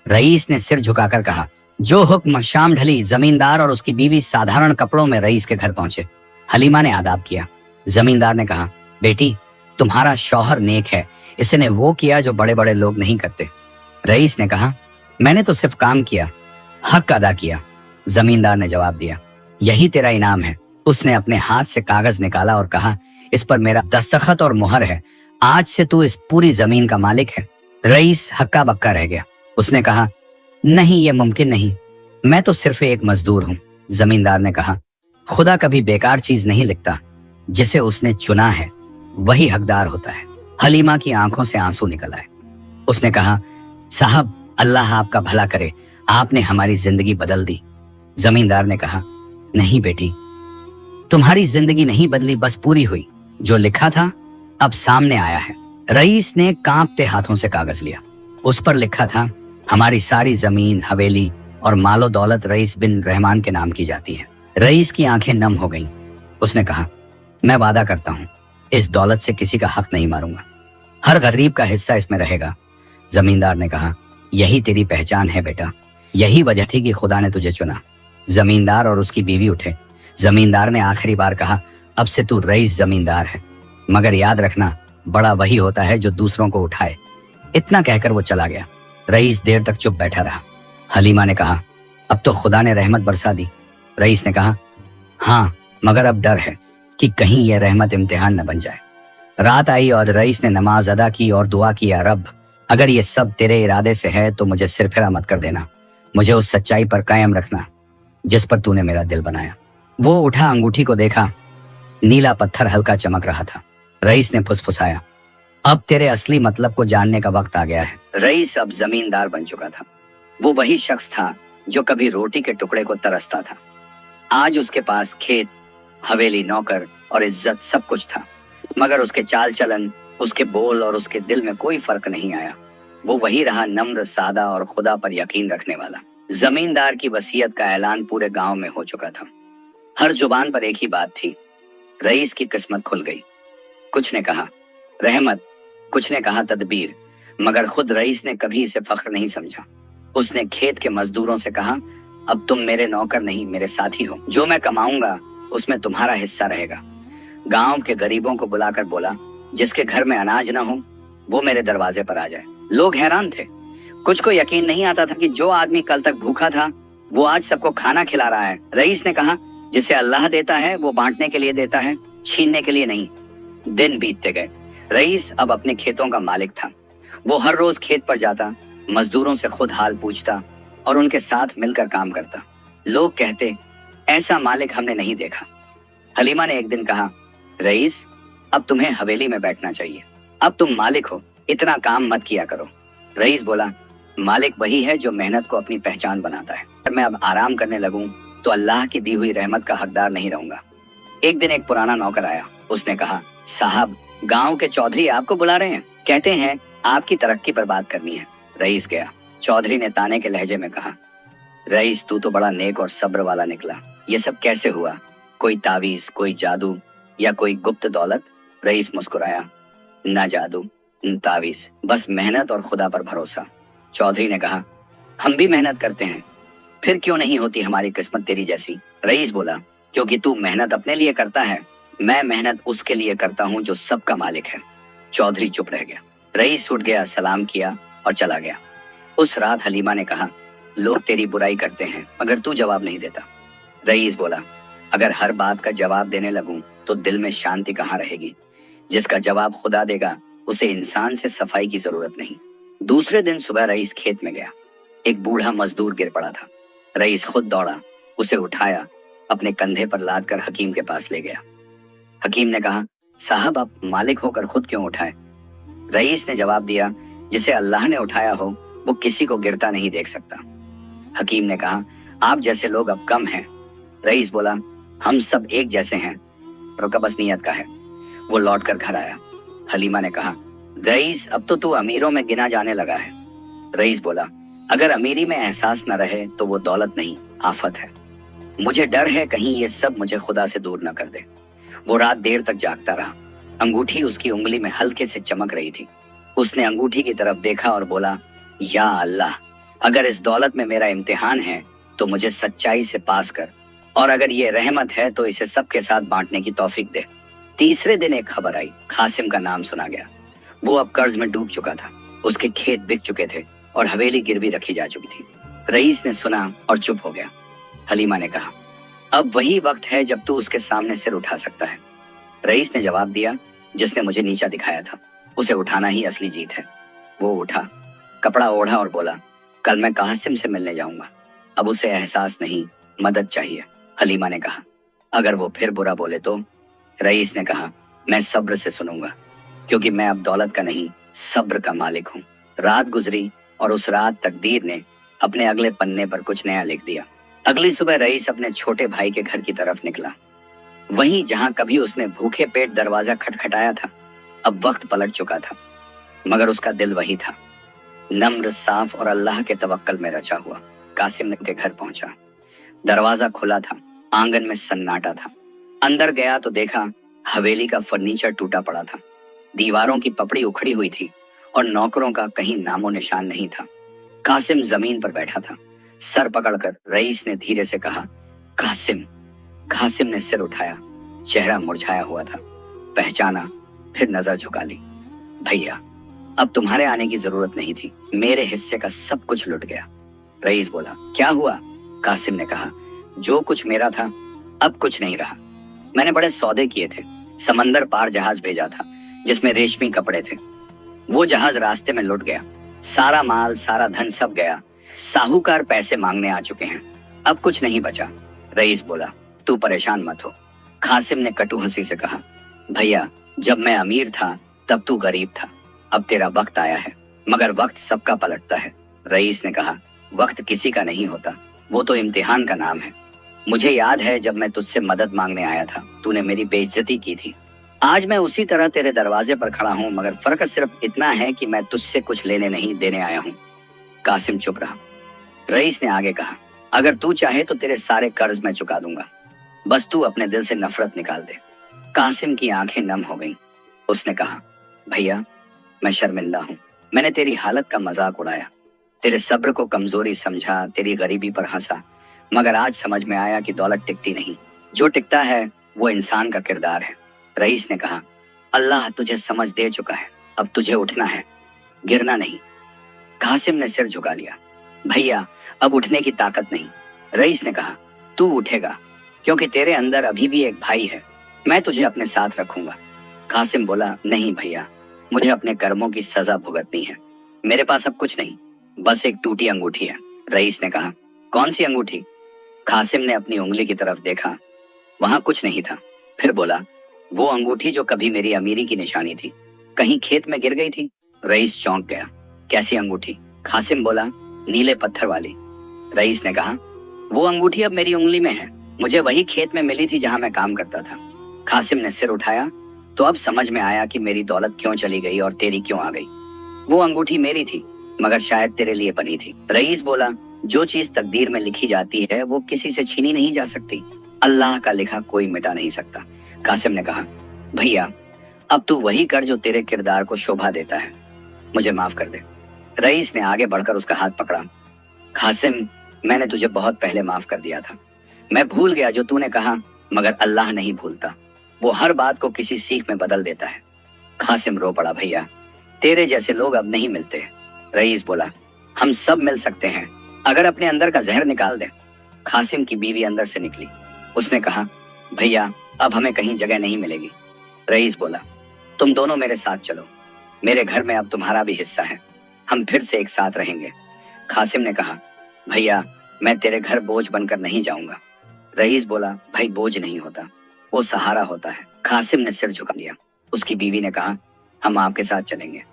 रईस ने सिर झुकाकर कहा, जो हुक्म। शाम ढली, जमींदार और उसकी बीवी साधारण कपड़ों में रईस के घर पहुंचे। हलीमा ने आदाब किया। जमींदार ने कहा, बेटी, तुम्हारा शौहर नेक है, इसने वो किया जो बड़े बड़े लोग नहीं करते। रईस ने कहा, मैंने तो सिर्फ काम किया, हक अदा किया। जमींदार ने जवाब दिया, यही तेरा इनाम है। उसने अपने हाथ से कागज निकाला और कहा, इस पर मेरा दस्तखत और मुहर है। आज से तू इस पूरी जमीन का मालिक है। रईस हक्का बक्का रह गया। उसने कहा, नहीं, ये मुमकिन नहीं, मैं तो सिर्फ एक मजदूर हूं। जमींदार ने कहा, खुदा कभी बेकार चीज नहीं लिखता, जिसे उसने चुना है वही हकदार होता है। हलीमा की आंखों से आंसू निकल आए। उसने कहा, साहब, अल्लाह आपका भला करे, आपने हमारी जिंदगी बदल दी। जमींदार ने कहा, नहीं बेटी, तुम्हारी जिंदगी नहीं बदली, बस पूरी हुई। जो लिखा था अब सामने आया है। रईस ने कांपते हाथों से कागज लिया। उस पर लिखा था, हमारी सारी जमीन, हवेली और मालो दौलत रईस बिन रहमान के नाम की जाती है। रईस की आंखें नम हो गईं। उसने कहा, मैं वादा करता हूं, इस दौलत से किसी का हक नहीं मारूंगा, हर गरीब का हिस्सा इसमें रहेगा। जमींदार ने कहा, यही तेरी पहचान है बेटा, यही वजह थी कि खुदा ने तुझे चुना। जमींदार और उसकी बीवी उठे। जमींदार ने आखिरी बार कहा, अब से तू रईस जमींदार है, मगर याद रखना, बड़ा वही होता है जो दूसरों को उठाए। इतना कहकर वो चला गया। रईस देर तक चुप बैठा रहा। हलीमा ने कहा, अब तो खुदा ने रहमत बरसा दी। रईस ने कहा, हाँ, मगर अब डर है कि कहीं यह रहमत इम्तिहान न बन जाए। रात आई और रईस ने नमाज अदा की और दुआ की, या रब, अगर ये सब तेरे इरादे से है तो मुझे सिरफिरा मत कर देना, मुझे उस सच्चाई पर कायम रखना जिस पर तूने मेरा दिल बनाया। वो उठा, अंगूठी को देखा, नीला पत्थर हल्का चमक रहा था। रईस ने फुसफुसाया, अब तेरे असली मतलब को जानने का वक्त आ गया है। रईस अब जमींदार बन चुका था। वो वही शख्स था जो कभी रोटी के टुकड़े को तरसता था। आज उसके पास खेत, हवेली, नौकर और इज्जत सब कुछ था, मगर उसके चाल चलन, उसके बोल और उसके दिल में कोई फर्क नहीं आया। वो वही रहा, नम्र, सादा और खुदा पर यकीन रखने वाला। जमींदार की वसीयत का ऐलान पूरे गांव में हो चुका था। हर जुबान पर एक ही बात थी, रईस की किस्मत खुल गई। कुछ ने कहा रहमत, कुछ ने कहा तदबीर, मगर खुद रईस ने कभी इसे फख्र नहीं समझा। उसने खेत के मजदूरों से कहा, अब तुम मेरे नौकर नहीं, मेरे साथी हो। जो मैं कमाऊंगा उसमें तुम्हारा हिस्सा रहेगा। गांव के गरीबों को बुलाकर बोला, जिसके घर में अनाज ना हो वो मेरे दरवाजे पर आ जाए। लोग हैरान थे। कुछ को यकीन नहीं आता था कि जो आदमी कल तक भूखा था वो आज सबको खाना खिला रहा है। रईस ने कहा, जिसे अल्लाह देता है वो बांटने के लिए देता है, छीनने के लिए नहीं। दिन बीतते गए। रईस अब अपने खेतों का मालिक था। वो हर रोज खेत पर जाता, मजदूरों से खुद हाल पूछता और उनके साथ मिलकर काम करता। लोग कहते, ऐसा मालिक हमने नहीं देखा। हलीमा ने एक दिन कहा, रईस, अब तुम्हें हवेली में बैठना चाहिए, अब तुम मालिक हो, इतना काम मत किया करो। रईस बोला, मालिक वही है जो मेहनत को अपनी पहचान बनाता है। अगर मैं अब आराम करने लगूं तो अल्लाह की दी हुई रहमत का हकदार नहीं रहूंगा। एक दिन एक पुराना नौकर आया। उसने कहा, साहब, गांव के चौधरी आपको बुला रहे हैं, कहते हैं आपकी तरक्की पर बात करनी है। रईस गया। चौधरी ने ताने के लहजे में कहा, रईस, तू तो बड़ा नेक और सब्र वाला निकला, ये सब कैसे हुआ? कोई तावीज, कोई जादू या कोई गुप्त दौलत? रईस मुस्कुराया, ना जादू न तावीज, बस मेहनत और खुदा पर भरोसा। चौधरी ने कहा, हम भी मेहनत करते हैं, फिर क्यों नहीं होती हमारी किस्मत तेरी जैसी? रईस बोला, क्योंकि तू मेहनत अपने लिए करता है, मैं मेहनत उसके लिए करता हूँ जो सबका मालिक है। चौधरी चुप रह गया। रईस उठ गया, सलाम किया और चला गया। उस रात हलीमा ने कहा, लोग तेरी बुराई करते हैं मगर तू जवाब नहीं देता। रईस बोला, अगर हर बात का जवाब देने लगूं तो दिल में शांति कहाँ रहेगी? जिसका जवाब खुदा देगा उसे इंसान से सफाई की जरूरत नहीं। दूसरे दिन सुबह रईस खेत में गया। एक बूढ़ा मजदूर गिर पड़ा था। रईस खुद दौड़ा, उसे उठाया, अपने कंधे पर लाद कर हकीम के पास ले गया। हकीम ने कहा, साहब, आप मालिक होकर खुद क्यों उठाए? रईस ने जवाब दिया, जिसे अल्लाह ने उठाया हो वो किसी को गिरता नहीं देख सकता। हकीम ने कहा, आप जैसे लोग अब कम हैं। रईस बोला, हम सब एक जैसे हैं, रुका बस नियत का है। वो लौट कर घर आया। हलीमा ने कहा, रईस, अब तो तू अमीरों में गिना जाने लगा है। रईस बोला, अगर अमीरी में एहसास न रहे तो वो दौलत नहीं, आफत है। मुझे डर है कहीं ये सब मुझे खुदा से दूर न कर दे। वो रात देर तक जागता रहा। अंगूठी उसकी उंगली में हल्के से चमक रही थी। उसने अंगूठी की तरफ देखा और बोला, या अल्लाह, अगर इस दौलत में मेरा इम्तिहान है तो मुझे सच्चाई से पास कर, और अगर ये रहमत है तो इसे सबके साथ बांटने की तौफीक दे। तीसरे दिन एक खबर आई, कासिम का नाम सुना गया। वो अब कर्ज में डूब चुका था। उसके खेत बिक चुके थे और हवेली गिरवी रखी जा चुकी थी। रईस ने सुना और चुप हो गया। हलीमा ने कहा, अब वही वक्त है जब तू उसके सामने सिर उठा सकता है। रईस ने जवाब दिया, जिसने मुझे नीचा दिखाया था उसे उठाना ही असली जीत है। वो उठा, कपड़ा ओढ़ा और बोला, कल मैं कासिम से मिलने जाऊंगा। अब उसे एहसास नहीं, मदद चाहिए। हलीमा ने कहा, अगर वो फिर बुरा बोले तो? रईस ने कहा, मैं सब्र से सुनूंगा, क्योंकि मैं अब दौलत का नहीं, सब्र का मालिक हूँ। रात गुजरी और उस रात तकदीर ने अपने अगले पन्ने पर कुछ नया लिख दिया। अगली सुबह रईस अपने छोटे भाई के घर की तरफ निकला। वहीं जहां कभी उसने भूखे पेट दरवाजा खटखटाया था, अब वक्त पलट चुका था, मगर उसका दिल वही था, नम्र, साफ और अल्लाह के तवक्कल में रचा हुआ। कासिम के घर पहुंचा। दरवाजा खुला था, आंगन में सन्नाटा था। अंदर गया तो देखा हवेली का फर्नीचर टूटा पड़ा था, दीवारों की पपड़ी उखड़ी हुई थी और नौकरों का कहीं नामो निशान नहीं था। कासिम जमीन पर बैठा था। सर पकड़कर रईस ने धीरे से कहा, कासिम। कासिम ने सिर उठाया, चेहरा मुरझाया हुआ था। पहचाना, फिर नजर झुका ली। भैया, अब तुम्हारे आने की जरूरत नहीं थी, मेरे हिस्से का सब कुछ लुट गया। रईस बोला, क्या हुआ? कासिम ने कहा, जो कुछ मेरा था अब कुछ नहीं रहा। मैंने बड़े सौदे किए थे, समंदर पार जहाज भेजा था जिसमें रेशमी कपड़े थे। वो जहाज रास्ते में लुट गया, सारा माल, सारा धन सब गया। साहूकार पैसे मांगने आ चुके हैं, अब कुछ नहीं बचा। रईस बोला, तू परेशान मत हो। कासिम ने कटु हंसी से कहा, भैया, जब मैं अमीर था तब तू गरीब था, अब तेरा वक्त आया है, मगर वक्त सबका पलटता है। रईस ने कहा, वक्त किसी का नहीं होता, वो तो इम्तिहान का नाम है। मुझे याद है जब मैं तुझसे मदद मांगने आया था, तूने मेरी बेइज्जती की थी। आज मैं उसी तरह तेरे दरवाजे पर खड़ा हूँ, मगर फर्क सिर्फ इतना है कि मैं तुझसे कुछ लेने नहीं, देने आया हूँ। कासिम चुप रहा। रईस ने आगे कहा, अगर तू चाहे तो तेरे सारे कर्ज मैं चुका दूंगा, बस तू अपने दिल से नफरत निकाल दे। कासिम की आंखें नम हो गईं। उसने कहा, भैया, मैं शर्मिंदा हूँ। मैंने तेरी हालत का मजाक उड़ाया, तेरे सब्र को कमजोरी समझा, तेरी गरीबी पर हंसा, मगर आज समझ में आया कि दौलत टिकती नहीं, जो टिकता है वो इंसान का किरदार है। रईस ने कहा, अल्लाह तुझे समझ दे चुका है, अब तुझे उठना है, गिरना नहीं। कासिम ने सिर झुका लिया, भैया, अब उठने की ताकत नहीं। रईस ने कहा, तू उठेगा, क्योंकि तेरे अंदर अभी भी एक भाई है, मैं तुझे अपने साथ रखूंगा। कासिम बोला, नहीं भैया, मुझे अपने कर्मों की सजा भुगतनी है। मेरे पास अब कुछ नहीं, बस एक टूटी अंगूठी है। रईस ने कहा, कौन सी अंगूठी? कासिम ने अपनी उंगली की तरफ देखा, वहां कुछ नहीं था। फिर बोला, वो अंगूठी जो कभी मेरी अमीरी की निशानी थी, कहीं खेत में गिर गई थी। रईस चौंक गया, कैसी अंगूठी? कासिम बोला, नीले पत्थर वाली। रईस ने कहा, वो अंगूठी अब मेरी उंगली में है, मुझे वही खेत में मिली थी जहां मैं काम करता था। कासिम ने सिर उठाया, तो अब समझ में आया कि मेरी दौलत क्यों चली गई और तेरी क्यों आ गई। वो अंगूठी मेरी थी, मगर शायद तेरे लिए बनी थी। रईस बोला, जो चीज तकदीर में लिखी जाती है वो किसी से छीनी नहीं जा सकती, अल्लाह का लिखा कोई मिटा नहीं सकता। कासिम ने कहा, भैया, अब तू वही कर जो तेरे किरदार को शोभा देता है, मुझे माफ कर दे। रईस ने आगे बढ़कर उसका हाथ पकड़ा। कासिम, मैंने तुझे बहुत पहले माफ कर दिया था, मैं भूल गया जो तूने कहा, मगर अल्लाह नहीं भूलता, वो हर बात को किसी सीख में बदल देता है। कासिम रो पड़ा, भैया, तेरे जैसे लोग अब नहीं मिलते। रईस बोला, हम सब मिल सकते हैं अगर अपने अंदर का जहर निकाल दें। कासिम की बीवी अंदर से निकली। उसने कहा, भैया, अब हमें कहीं जगह नहीं मिलेगी। रईस बोला, तुम दोनों मेरे साथ चलो, मेरे घर में अब तुम्हारा भी हिस्सा है, हम फिर से एक साथ रहेंगे। कासिम ने कहा, भैया, मैं तेरे घर बोझ बनकर नहीं जाऊंगा। रईस बोला, भाई, बोझ नहीं होता, वो सहारा होता है। कासिम ने सिर झुका लिया। उसकी बीवी ने कहा, हम आपके साथ चलेंगे।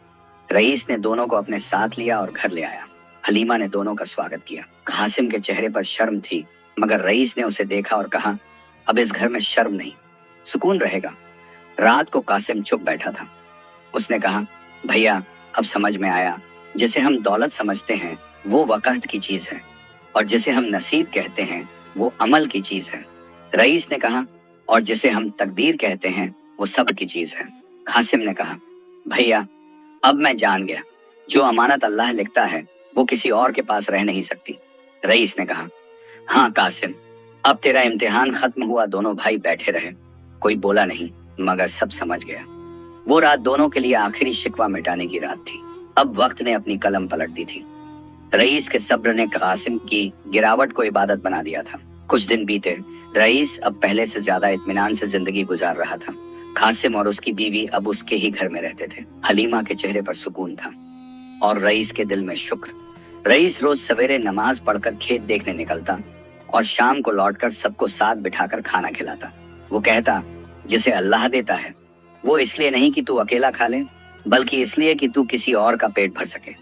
रईस ने दोनों को अपने साथ लिया और घर ले आया। हलीमा ने दोनों का स्वागत किया। कासिम के चेहरे पर शर्म थी, मगर रईस ने उसे देखा और कहा, अब इस घर में शर्म नहीं, सुकून रहेगा। रात को कासिम चुप बैठा था। उसने कहा, भैया, अब समझ में आया जिसे हम दौलत समझते हैं वो वक़्त की चीज है, और जिसे हम नसीब कहते हैं वो अमल की चीज है। रईस ने कहा, और जिसे हम तकदीर कहते हैं वो सब्र की चीज है। कासिम ने कहा, भैया अब मैं जान गया, जो अमानत अल्लाह लिखता है वो किसी और के पास रह नहीं सकती। रईस ने कहा, हाँ कासिम, अब तेरा इम्तिहान खत्म हुआ। दोनों भाई बैठे रहे, कोई बोला नहीं, मगर सब समझ गया। वो रात दोनों के लिए आखिरी शिकवा मिटाने की रात थी। अब वक्त ने अपनी कलम पलट दी थी। रईस के सब्र ने कासिम की गिरावट को इबादत बना दिया था। कुछ दिन बीते, रईस अब पहले से ज्यादा इत्मीनान से जिंदगी गुजार रहा था। कासिम और उसकी बीवी अब उसके ही घर में रहते थे। हलीमा के चेहरे पर सुकून था और रईस के दिल में शुक्र। रईस रोज सवेरे नमाज पढ़कर खेत देखने निकलता और शाम को लौटकर सबको साथ बिठाकर खाना खिलाता। वो कहता, जिसे अल्लाह देता है वो इसलिए नहीं कि तू अकेला खा ले, बल्कि इसलिए कि तू किसी और का पेट भर सके।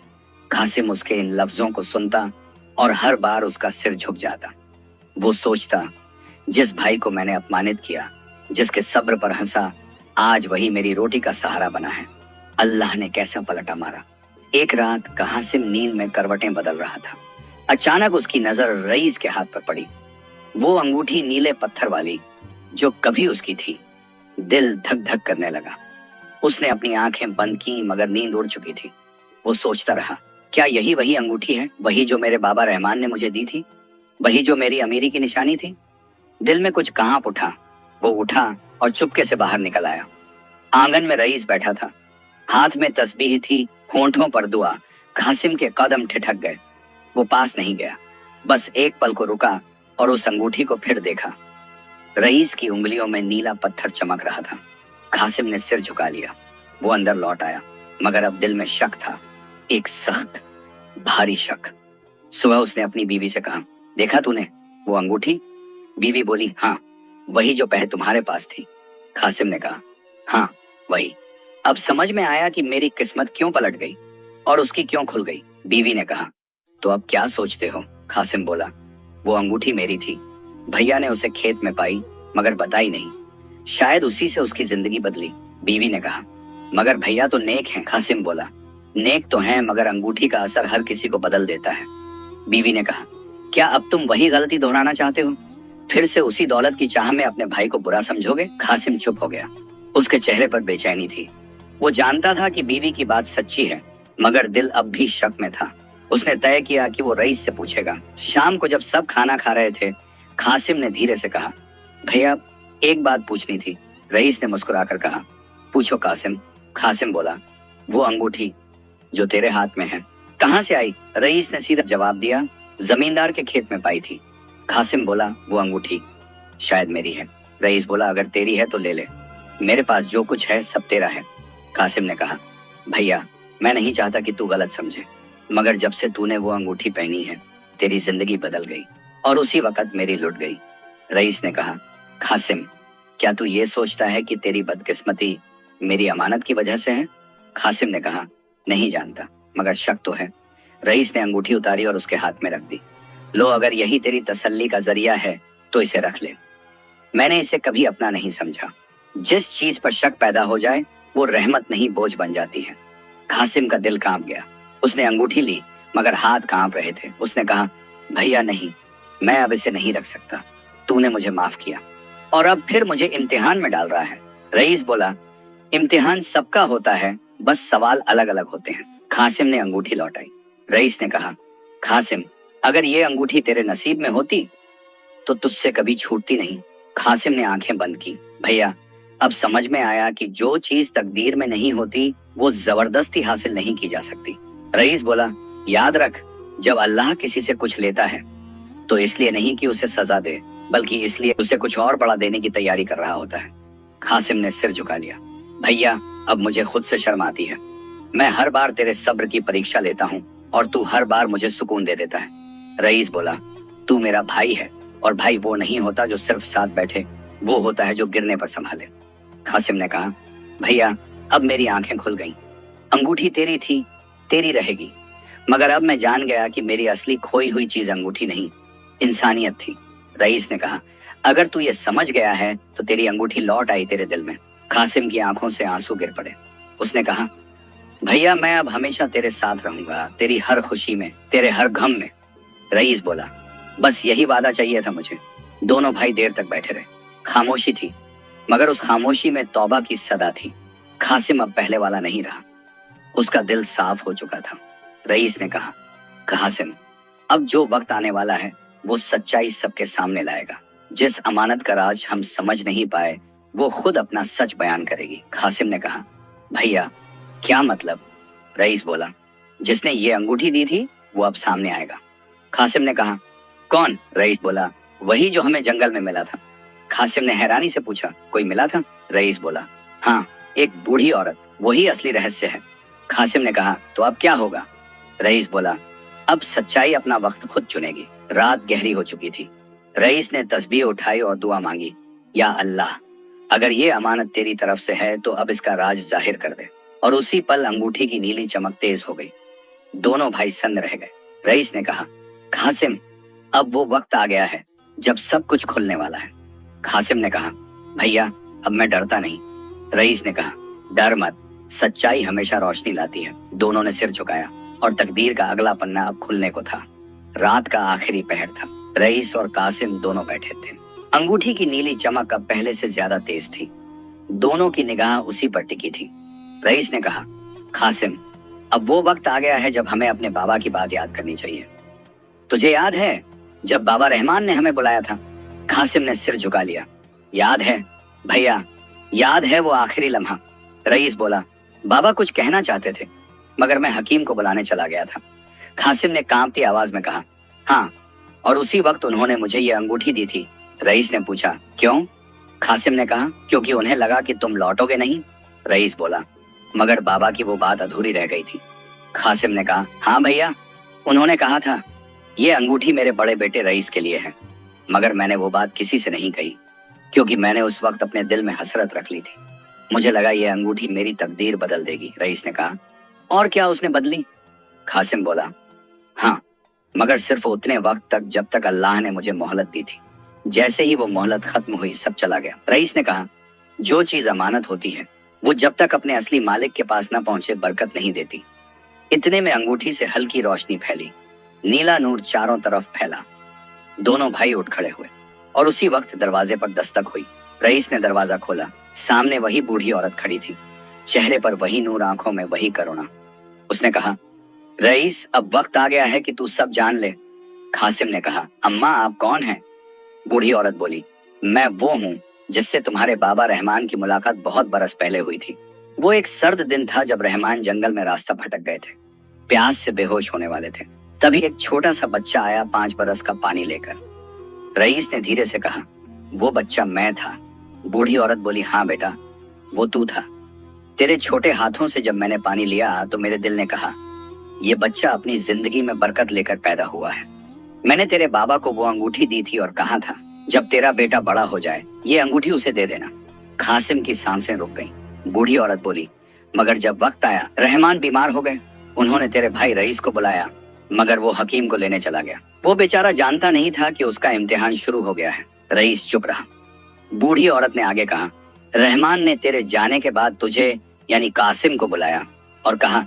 कासिम उसके इन लफ्जों को सुनता और हर बार उसका सिर झुक जाता। वो सोचता, जिस भाई को मैंने अपमानित किया, जिसके सब्र पर हंसा, आज वही मेरी रोटी का सहारा बना है। अल्लाह ने कैसा पलटा मारा। एक रात कासिम नींद में करवटें बदल रहा था। अचानक उसकी नजर रईस के हाथ पर पड़ी। वो अंगूठी नीले पत्थर वाली जो कभी उसकी थी। दिल धक धक करने लगा। उसने अपनी आंखें बंद की, मगर नींद उड़ चुकी थी। वो सोचता रहा, क्या यही वही अंगूठी है, वही जो मेरे बाबा रहमान ने मुझे दी थी, वही जो मेरी अमीरी की निशानी थी? दिल में कुछ कांप उठा। वो उठा और चुपके से बाहर निकल आया। आंगन में रईस बैठा था, हाथ में तस्बीह थी, होंठों पर दुआ। कासिम के कदम ठिठक गए। वो पास नहीं गया, बस एक पल को रुका और उस अंगूठी को फिर देखा। रईस की उंगलियों में नीला पत्थर चमक रहा था। कासिम ने सिर झुका लिया। वो अंदर लौट आया, मगर अब दिल में शक था, एक सख्त भारी शक। सुबह उसने अपनी बीवी से कहा, देखा तूने वो अंगूठी? बीवी बोली, हाँ वही जो पहले तुम्हारे पास थी। कासिम ने कहा, हाँ वही। अब समझ में आया कि मेरी किस्मत क्यों पलट गई और उसकी क्यों खुल गई। बीवी ने कहा, तो अब क्या सोचते हो? कासिम बोला, वो अंगूठी मेरी थी, भैया ने उसे खेत में पाई मगर बताई नहीं, शायद उसी से उसकी जिंदगी बदली। बीवी ने कहा, मगर भैया तो नेक हैं। कासिम बोला, नेक तो हैं, मगर अंगूठी का असर हर किसी को बदल देता है। बीवी ने कहा, क्या अब तुम वही गलती दोहराना चाहते हो? फिर से उसी दौलत की चाह में अपने भाई को बुरा समझोगे? कासिम चुप हो गया। उसके चेहरे पर बेचैनी थी। वो जानता था कि बीवी की बात सच्ची है, मगर दिल अब भी शक में था। उसने तय किया कि वो रईस से पूछेगा। शाम को जब सब खाना खा रहे थे, कासिम ने धीरे से कहा, भैया एक बात पूछनी थी। रईस ने मुस्कुराकर कहा, पूछो कासिम। कासिम बोला, वो अंगूठी जो तेरे हाथ में है कहाँ से आई? रईस ने सीधा जवाब दिया, जमींदार के खेत में पाई थी। कासिम बोला, वो अंगूठी शायद मेरी है। रईस बोला, अगर तेरी है तो ले ले, मेरे पास जो कुछ है सब तेरा है। कासिम ने कहा, भैया मैं नहीं चाहता कि तू गलत समझे, मगर जब से तूने वो अंगूठी पहनी है तेरी जिंदगी बदल गई और उसी वक्त मेरी लुट गई। रईस ने कहा, कासिम क्या तू ये सोचता है कि तेरी बदकिस्मती मेरी अमानत की वजह से है? कासिम ने कहा, नहीं जानता, मगर शक तो है। रईस ने अंगूठी उतारी और उसके हाथ में रख दी। लो, अगर यही तेरी तसल्ली का जरिया है तो इसे रख ले। मैंने इसे कभी अपना नहीं समझा। जिस चीज पर शक पैदा हो जाए वो रहमत नहीं बोझ बन जाती है। कासिम का दिल कांप गया। उसने अंगूठी ली, मगर हाथ कांप रहे थे। उसने कहा, भैया नहीं, मैं अब इसे नहीं रख सकता। तूने मुझे माफ किया और अब फिर मुझे इम्तिहान में डाल रहा है। रईस बोला, इम्तिहान सबका होता है, बस सवाल अलग अलग होते हैं। कासिम ने अंगूठी लौटाई। रईस ने कहा, कासिम अगर ये अंगूठी तेरे नसीब में होती तो तुझसे कभी छूटती नहीं। कासिम ने आंखें बंद की। भैया अब समझ में आया कि जो चीज तकदीर में नहीं होती वो जबरदस्ती हासिल नहीं की जा सकती। रईस बोला, याद रख, जब अल्लाह किसी से कुछ लेता है तो इसलिए नहीं कि उसे सजा दे, बल्कि इसलिए उसे कुछ और बड़ा देने की तैयारी कर रहा होता है। कासिम ने सिर झुका लिया। भैया अब मुझे खुद से शर्म आती है। मैं हर बार तेरे सब्र की परीक्षा लेता हूँ और तू हर बार मुझे सुकून दे देता है। रईस बोला, तू मेरा भाई है और भाई वो नहीं होता जो सिर्फ साथ बैठे, वो होता है जो गिरने पर संभाले। कासिम ने कहा, भैया अब मेरी आंखें खुल गईं। अंगूठी तेरी थी, तेरी रहेगी, मगर अब मैं जान गया कि मेरी असली खोई हुई चीज अंगूठी नहीं, इंसानियत थी। रईस ने कहा, अगर तू ये समझ गया है तो तेरी अंगूठी लौट आई तेरे दिल में। कासिम की आंखों से आंसू गिर पड़े। उसने कहा, भैया मैं अब हमेशा तेरे साथ रहूंगा, तेरी हर खुशी में, तेरे हर गम में। रईस बोला, बस यही वादा चाहिए था मुझे। दोनों भाई देर तक बैठे रहे। खामोशी थी, मगर उस खामोशी में तौबा की सदा थी। कासिम अब पहले वाला नहीं रहा, उसका दिल साफ हो चुका था। रईस ने कहा, कासिम, अब जो वक्त आने वाला है वो सच्चाई सबके सामने लाएगा। जिस अमानत का राज हम समझ नहीं पाए वो खुद अपना सच बयान करेगी। कासिम ने कहा, भैया क्या मतलब? रईस बोला, जिसने ये अंगूठी दी थी वो अब सामने आएगा। कासिम ने कहा, कौन? रईस बोला, वही जो हमें जंगल में मिला था। कासिम ने हैरानी से पूछा, कोई मिला था? रईस बोला, हाँ, एक बूढ़ी औरत, वही असली रहस्य है। कासिम ने कहा, तो अब क्या होगा? रईस बोला, अब सच्चाई अपना वक्त खुद चुनेगी। रात गहरी हो चुकी थी। रईस ने तस्बीह उठाई और दुआ मांगी, या अल्लाह, अगर ये अमानत तेरी तरफ से है तो अब इसका राज जाहिर कर दे। और उसी पल अंगूठी की नीली चमक तेज हो गई। दोनों भाई सन्न रह गए। रईस ने कहा, कासिम, अब वो वक्त आ गया है जब सब कुछ खुलने वाला है। कासिम ने कहा, भैया अब मैं डरता नहीं। रईस ने कहा, डर मत, सच्चाई हमेशा रोशनी लाती है। दोनों ने सिर झुकाया और तकदीर का अगला पन्ना अब खुलने को था। रात का आखिरी पहर था। रईस और कासिम दोनों बैठे थे। अंगूठी की नीली चमक अब पहले से ज्यादा तेज थी। दोनों की निगाह उसी पर टिकी थी। रईस ने कहा, कासिम, अब वो वक्त आ गया है जब हमें अपने बाबा की बात याद करनी चाहिए। तुझे याद है जब बाबा रहमान ने हमें बुलाया था? कासिम ने सिर झुका लिया। याद है भैया, याद है वो आखिरी लम्हा। रईस बोला, बाबा कुछ कहना चाहते थे मगर मैं हकीम को बुलाने चला गया था। कासिम ने कांपती आवाज में कहा, हाँ, और उसी वक्त उन्होंने मुझे ये अंगूठी दी थी। रईस ने पूछा, क्यों? कासिम ने कहा, क्योंकि उन्हें लगा कि तुम लौटोगे नहीं। रईस बोला, मगर बाबा की वो बात अधूरी रह गई थी। कासिम ने कहा, हाँ भैया, उन्होंने कहा था ये अंगूठी मेरे बड़े बेटे रईस के लिए है, मगर मैंने वो बात किसी से नहीं कही क्योंकि मैंने उस वक्त अपने दिल में हसरत रख ली थी। मुझे लगा ये अंगूठी मेरी तकदीर बदल देगी। रईस ने कहा, और क्या उसने बदली? कासिम बोला, हाँ, मगर सिर्फ उतने वक्त तक जब तक अल्लाह ने मुझे मोहलत दी थी। जैसे ही वो मोहलत खत्म हुई सब चला गया। रईस ने कहा, जो चीज अमानत होती है वो जब तक अपने असली मालिक के पास न पहुंचे बरकत नहीं देती। इतने में अंगूठी से हल्की रोशनी फैली। नीला नूर चारों तरफ फैला। दोनों भाई उठ खड़े हुए और उसी वक्त दरवाजे पर दस्तक हुई। रईस ने दरवाजा खोला। सामने वही बूढ़ी औरत खड़ी थी, चेहरे पर वही नूर, आंखों में वही करुणा। उसने कहा, रईस, अब वक्त आ गया है कि तू सब जान ले। कासिम ने कहा, अम्मा आप कौन हैं? बूढ़ी औरत बोली, मैं वो हूँ जिससे तुम्हारे बाबा रहमान की मुलाकात बहुत बरस पहले हुई थी। वो एक सर्द दिन था जब रहमान जंगल में रास्ता भटक गए थे, प्यास से बेहोश होने वाले थे। तभी एक छोटा सा बच्चा आया 5 बरस का पानी लेकर। रईस ने धीरे से कहा, वो बच्चा मैं था। बूढ़ी औरत बोली, हाँ बेटा, वो तू था। तेरे छोटे हाथों से जब मैंने पानी लिया तो मेरे दिल ने कहा, ये बच्चा अपनी जिंदगी में बरकत लेकर पैदा हुआ है। मैंने तेरे बाबा को वो अंगूठी दी थी और कहा था, जब तेरा बेटा बड़ा हो जाए ये अंगूठी उसे दे देना। कासिम की सांसें रुक गईं। बूढ़ी औरत बोली, मगर जब वक्त आया रहमान बीमार हो गए। उन्होंने तेरे भाई रईस को बुलाया मगर वो हकीम को लेने चला गया। वो बेचारा जानता नहीं था कि उसका इम्तिहान शुरू हो गया है। रईस चुप रहा। बूढ़ी औरत ने आगे कहा, रहमान ने तेरे जाने के बाद तुझे यानी कासिम को बुलाया और कहा,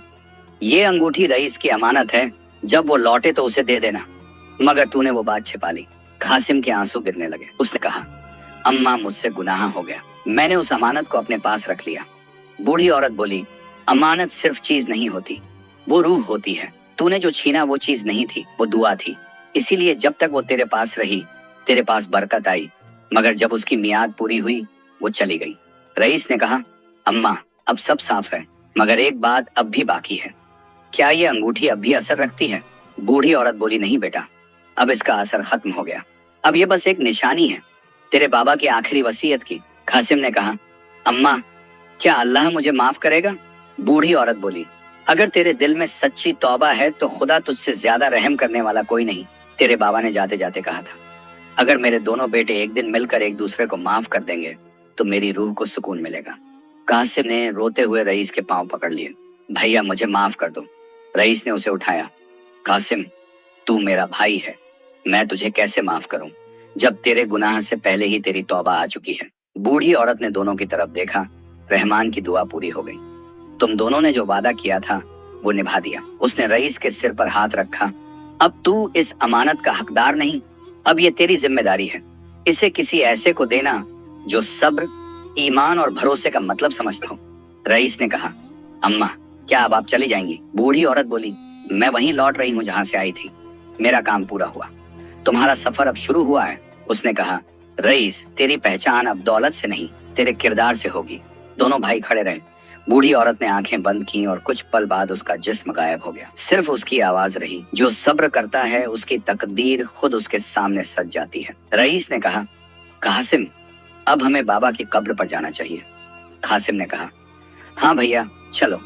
ये अंगूठी रईस की अमानत है, जब वो लौटे तो उसे दे देना, मगर तूने वो बात छिपा ली। कासिम के आंसू गिरने लगे। उसने कहा, अम्मा मुझसे गुनाह हो गया, मैंने उस अमानत को अपने पास रख लिया। बूढ़ी औरत बोली, अमानत सिर्फ चीज नहीं होती, वो रूह होती है। तूने जो छीना वो चीज नहीं थी, वो दुआ थी। इसीलिए जब तक वो तेरे पास रही तेरे पास बरकत आई, मगर जब उसकी मियाद पूरी हुई वो चली गई। रईस ने कहा, अम्मा अब सब साफ है, मगर एक बात अब भी बाकी है। क्या ये अंगूठी अब भी असर रखती है? बूढ़ी औरत बोली, नहीं बेटा, अब इसका असर खत्म हो गया। अब ये बस एक निशानी है तेरे बाबा की आखिरी वसीयत की। कासिम ने कहा, अम्मा क्या अल्लाह मुझे माफ करेगा? बूढ़ी औरत बोली, अगर तेरे दिल में सच्ची तौबा है तो खुदा तुझसे ज्यादा रहम करने वाला कोई नहीं। तेरे बाबा ने जाते जाते कहा था, अगर मेरे दोनों बेटे एक दिन मिलकर एक दूसरे को माफ कर देंगे तो मेरी रूह को सुकून मिलेगा। कासिम ने रोते हुए रईस के पांव पकड़ लिए। भैया मुझे माफ कर दो। रईस ने उसे उठाया। कासिम, तू मेरा भाई है, मैं तुझे कैसे माफ करूं जब तेरे गुनाह से पहले ही तेरी तौबा आ चुकी है। बूढ़ी औरत ने दोनों की तरफ देखा। रहमान की दुआ पूरी हो गई। तुम दोनों ने जो वादा किया था वो निभा दिया। उसने रईस के सिर पर हाथ रखा। अब तू इस अमानत का हकदार नहीं, अब ये तेरी जिम्मेदारी है। इसे किसी ऐसे को देना जो सब्र, ईमान और भरोसे का मतलब समझता हो। रईस ने कहा, अम्मा क्या अब आप चली जाएंगी? बूढ़ी औरत बोली, मैं वहीं लौट रही हूँ जहाँ से आई थी। मेरा काम पूरा हुआ, तुम्हारा सफर अब शुरू हुआ है। उसने कहा, रईस तेरी पहचान अब दौलत से नहीं तेरे किरदार से होगी। दोनों भाई खड़े रहे। बूढ़ी औरत ने आंखें बंद की और कुछ पल बाद उसका जिस्म गायब हो गया। सिर्फ उसकी आवाज रही। जो सब्र करता है उसकी तकदीर खुद उसके सामने सज जाती है। रईस ने कहा, कासिम अब हमें बाबा की कब्र पर जाना चाहिए। कासिम ने कहा, हाँ भैया चलो।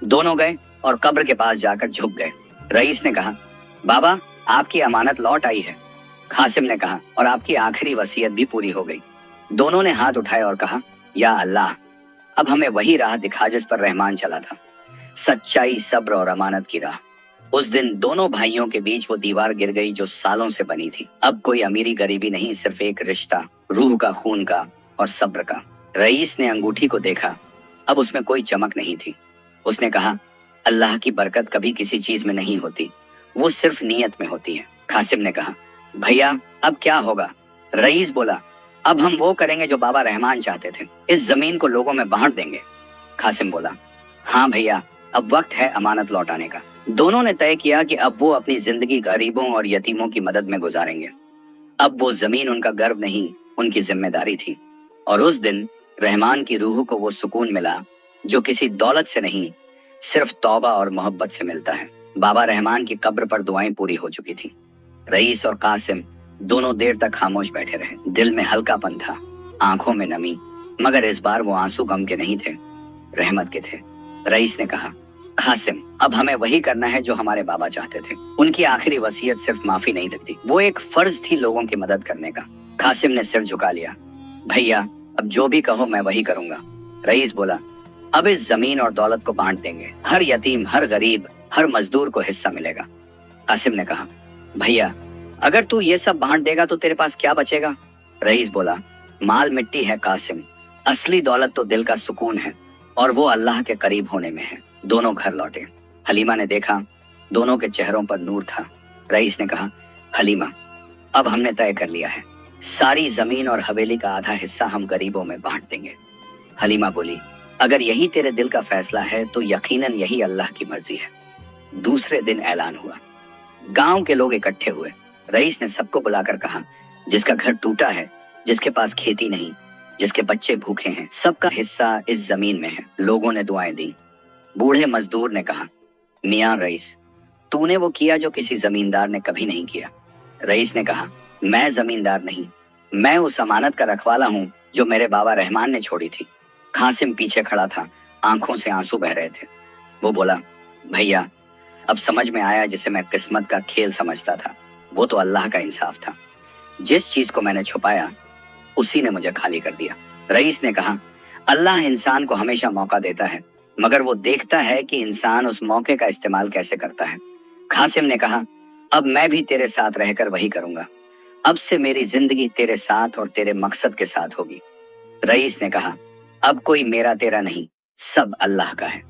दोनों गए और कब्र के पास जाकर झुक गए। रईस ने कहा, बाबा आपकी अमानत लौट आई है। कासिम ने कहा, और आपकी आखिरी वसीयत भी पूरी हो गई। दोनों ने हाथ उठाए और कहा, या अल्लाह अब हमें वही राह दिखा जिस पर रहमान चला था, सच्चाई, सब्र और अमानत की राह। उस दिन दोनों भाइयों के बीच वो दीवार गिर गई जो सालों से बनी थी। अब कोई अमीरी गरीबी नहीं, सिर्फ एक रिश्ता, रूह का, खून का और सब्र का। रईस ने अंगूठी को देखा, अब उसमें कोई चमक नहीं थी। उसने कहा, अल्लाह की बरकत कभी किसी चीज में नहीं होती, वो सिर्फ नीयत में होती है। कासिम ने कहा, भैया अब क्या होगा? रईस बोला, अब हम वो करेंगे जो बाबा रहमान चाहते थे, इस जमीन को लोगों में बांट देंगे। कासिम बोला, हाँ भैया अब वक्त है अमानत लौटाने का। दोनों ने तय किया कि अब वो अपनी जिंदगी गरीबों और यतीमों की मदद में गुजारेंगे। अब वो जमीन उनका गर्व नहीं, उनकी जिम्मेदारी थी। और उस दिन रहमान की रूह को वो सुकून मिला जो किसी दौलत से नहीं, सिर्फ तौबा और मोहब्बत से मिलता है। बाबा रहमान की कब्र पर दुआएं पूरी हो चुकी थी। रईस और कासिम दोनों देर तक खामोश बैठे रहे। दिल में हल्कापन था, आंखों में नमी, मगर इस बार वो आंसू गम के नहीं थे, रहमत के थे। रईस ने कहा, कासिम अब हमें वही करना है जो हमारे बाबा चाहते थे। उनकी आखिरी वसीयत सिर्फ माफी नहीं थी, वो एक फर्ज थी लोगों की मदद करने का। कासिम ने सिर झुका लिया। भैया अब जो भी कहो मैं वही करूंगा। रईस बोला, अब इस जमीन और दौलत को बांट देंगे, हर यतीम, हर गरीब, हर मजदूर को हिस्सा मिलेगा। कासिम ने कहा, भैया अगर तू ये सब बांट देगा तो तेरे पास क्या बचेगा? रईस बोला, माल मिट्टी है कासिम, असली दौलत तो दिल का सुकून है और वो अल्लाह के करीब होने में है। दोनों घर लौटे। हलीमा ने देखा, दोनों के चेहरों पर नूर था। रईस ने कहा, हलीमा अब हमने तय कर लिया है, सारी जमीन और हवेली का आधा हिस्सा हम गरीबों में बांट देंगे। हलीमा बोली, अगर यही तेरे दिल का फैसला है तो यकीनन यही अल्लाह की मर्जी है। दूसरे दिन ऐलान हुआ। गांव के लोग इकट्ठे हुए। रईस ने सबको बुलाकर कहा, जिसका घर टूटा है, जिसके पास खेती नहीं, जिसके बच्चे भूखे हैं, सबका हिस्सा इस जमीन में है। लोगों ने दुआएं दी। बूढ़े मजदूर ने कहा, मियां रईस तूने वो किया जो किसी जमींदार ने कभी नहीं किया। रईस ने कहा, मैं जमींदार नहीं, मैं उस अमानत का रखवाला हूँ जो मेरे बाबा रहमान ने छोड़ी थी। कासिम पीछे खड़ा था, आंखों से आंसू बह रहे थे। वो बोला, भैया अब समझ में आया जिसे मैं किस्मत का खेल समझता था, वो तो अल्लाह का इंसाफ था। जिस चीज को मैंने छुपाया उसी ने मुझे खाली कर दिया। रईस ने कहा, अल्लाह इंसान को हमेशा मौका देता है, मगर वो देखता है कि इंसान उस मौके का इस्तेमाल कैसे करता है। कासिम ने कहा, अब मैं भी तेरे साथ रहकर वही करूंगा। अब से मेरी जिंदगी तेरे साथ और तेरे मकसद के साथ होगी। रईस ने कहा, अब कोई मेरा तेरा नहीं, सब अल्लाह का है।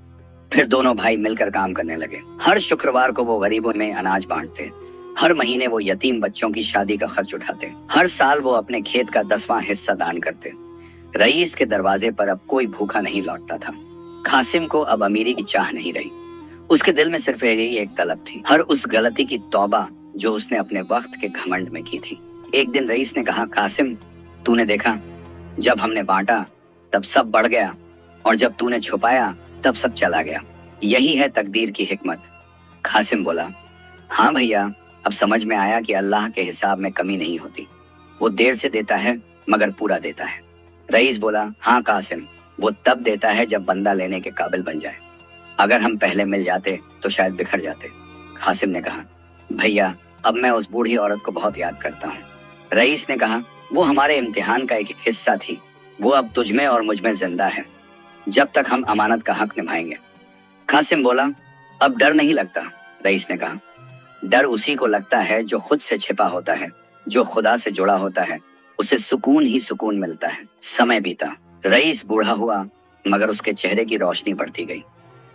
फिर दोनों भाई मिलकर काम करने लगे। हर शुक्रवार को वो गरीबों में अनाज बांटते, हर महीने वो यतीम बच्चों की शादी का खर्च उठाते, हर साल वो अपने खेत का 10वां हिस्सा दान करते। रईस के दरवाजे पर अब कोई भूखा नहीं लौटता था। कासिम को अब अमीरी की चाह नहीं रही, उसके दिल में सिर्फ यही एक तलब थी, हर उस गलती की तौबा जो उसने अपने वक्त के घमंड में की थी। एक दिन रईस ने कहा, कासिम तूने देखा, जब हमने बांटा तब सब बढ़ गया और जब तूने छुपाया तब सब चला गया। यही है तकदीर की हिकमत। कासिम बोला, हाँ भैया अब समझ में आया कि अल्लाह के हिसाब में कमी नहीं होती, वो देर से देता है मगर पूरा देता है। रईस बोला, हाँ कासिम वो तब देता है जब बंदा लेने के काबिल बन जाए, अगर हम पहले मिल जाते तो शायद बिखर जाते। कासिम ने कहा, भैया अब मैं उस बूढ़ी औरत को बहुत याद करता हूँ। रईस ने कहा, वो हमारे इम्तिहान का एक हिस्सा थी, वो अब तुझ में और मुझ में जिंदा है, जब तक हम अमानत का हक निभाएंगे। कासिम बोला, अब डर नहीं लगता। रईस ने कहा, डर उसी को लगता है जो खुद से छिपा होता है, जो खुदा से जुड़ा होता है, उसे सुकून ही सुकून मिलता है। समय बीता, रईस बूढ़ा हुआ मगर उसके चेहरे की रोशनी बढ़ती गई।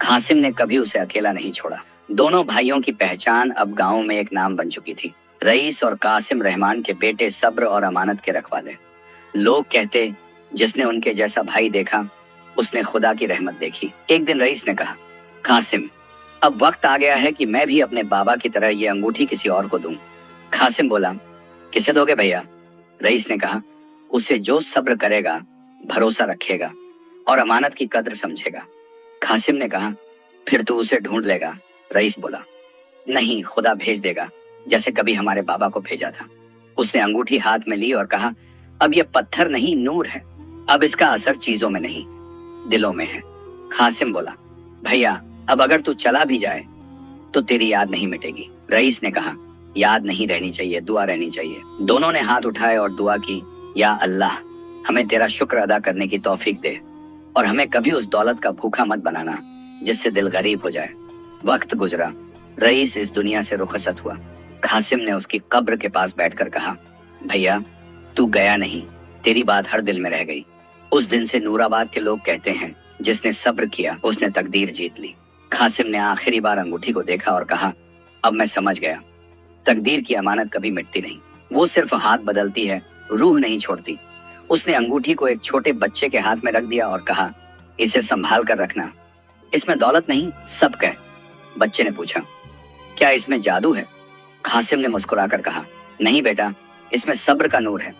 कासिम ने कभी उसे अकेला नहीं छोड़ा। दोनों भाइयों की पहचान अब गांव में एक नाम बन चुकी थी। रईस और कासिम रहमान के बेटे, सब्र और अमानत के रखवाले। लोग कहते, जिसने उनके जैसा भाई देखा उसने खुदा की रहमत देखी। एक दिन रईस ने कहा, कासिम, अब वक्त आ गया है कि मैं भी अपने बाबा की तरह ये अंगूठी किसी और को दूं। कासिम बोला, किसे दोगे भैया? रईस ने कहा, उसे जो सब्र करेगा, भरोसा रखेगा और अमानत की कद्र समझेगा। कासिम ने कहा, फिर तू उसे ढूंढ लेगा? रईस बोला, नहीं, खुदा भेज देगा, जैसे कभी हमारे बाबा को भेजा था। उसने अंगूठी हाथ में ली और कहा, अब ये पत्थर नहीं, नूर है। अब इसका असर चीजों में नहीं, दिलों में है। कासिम बोला, भैया, अब अगर तू चला भी जाए तो तेरी याद नहीं मिटेगी। रईस ने कहा, याद नहीं रहनी चाहिए, दुआ रहनी चाहिए। दोनों ने हाथ उठाए और दुआ की, या अल्लाह, हमें तेरा शुक्र अदा करने की तौफीक दे और हमें कभी उस दौलत का भूखा मत बनाना जिससे दिल गरीब हो जाए। वक्त गुजरा, रईस इस दुनिया से रुखसत हुआ। कासिम ने उसकी कब्र के पास बैठकर कहा, भैया, तू गया नहीं, तेरी बात हर दिल में रह गई। उस दिन से नूराबाद के लोग कहते हैं, जिसने सब्र किया उसने तकदीर जीत ली। कासिम ने आखिरी बार अंगूठी को देखा और कहा, अब मैं समझ गया, तकदीर की अमानत कभी मिटती नहीं, वो सिर्फ हाथ बदलती है, रूह नहीं छोड़ती। उसने अंगूठी को एक छोटे बच्चे के हाथ में रख दिया और कहा, इसे संभाल कर रखना, इसमें दौलत नहीं, सबक है। बच्चे ने पूछा, क्या इसमें जादू है? कासिम ने मुस्कुराकर कहा, नहीं बेटा, इसमें सब्र का नूर है।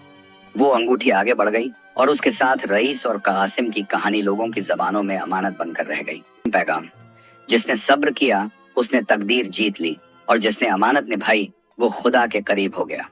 वो अंगूठी आगे बढ़ गई और उसके साथ रईस और कासिम की कहानी लोगों की जबानों में अमानत बनकर रह गई। पैगाम, जिसने सब्र किया उसने तकदीर जीत ली और जिसने अमानत निभाई वो खुदा के करीब हो गया।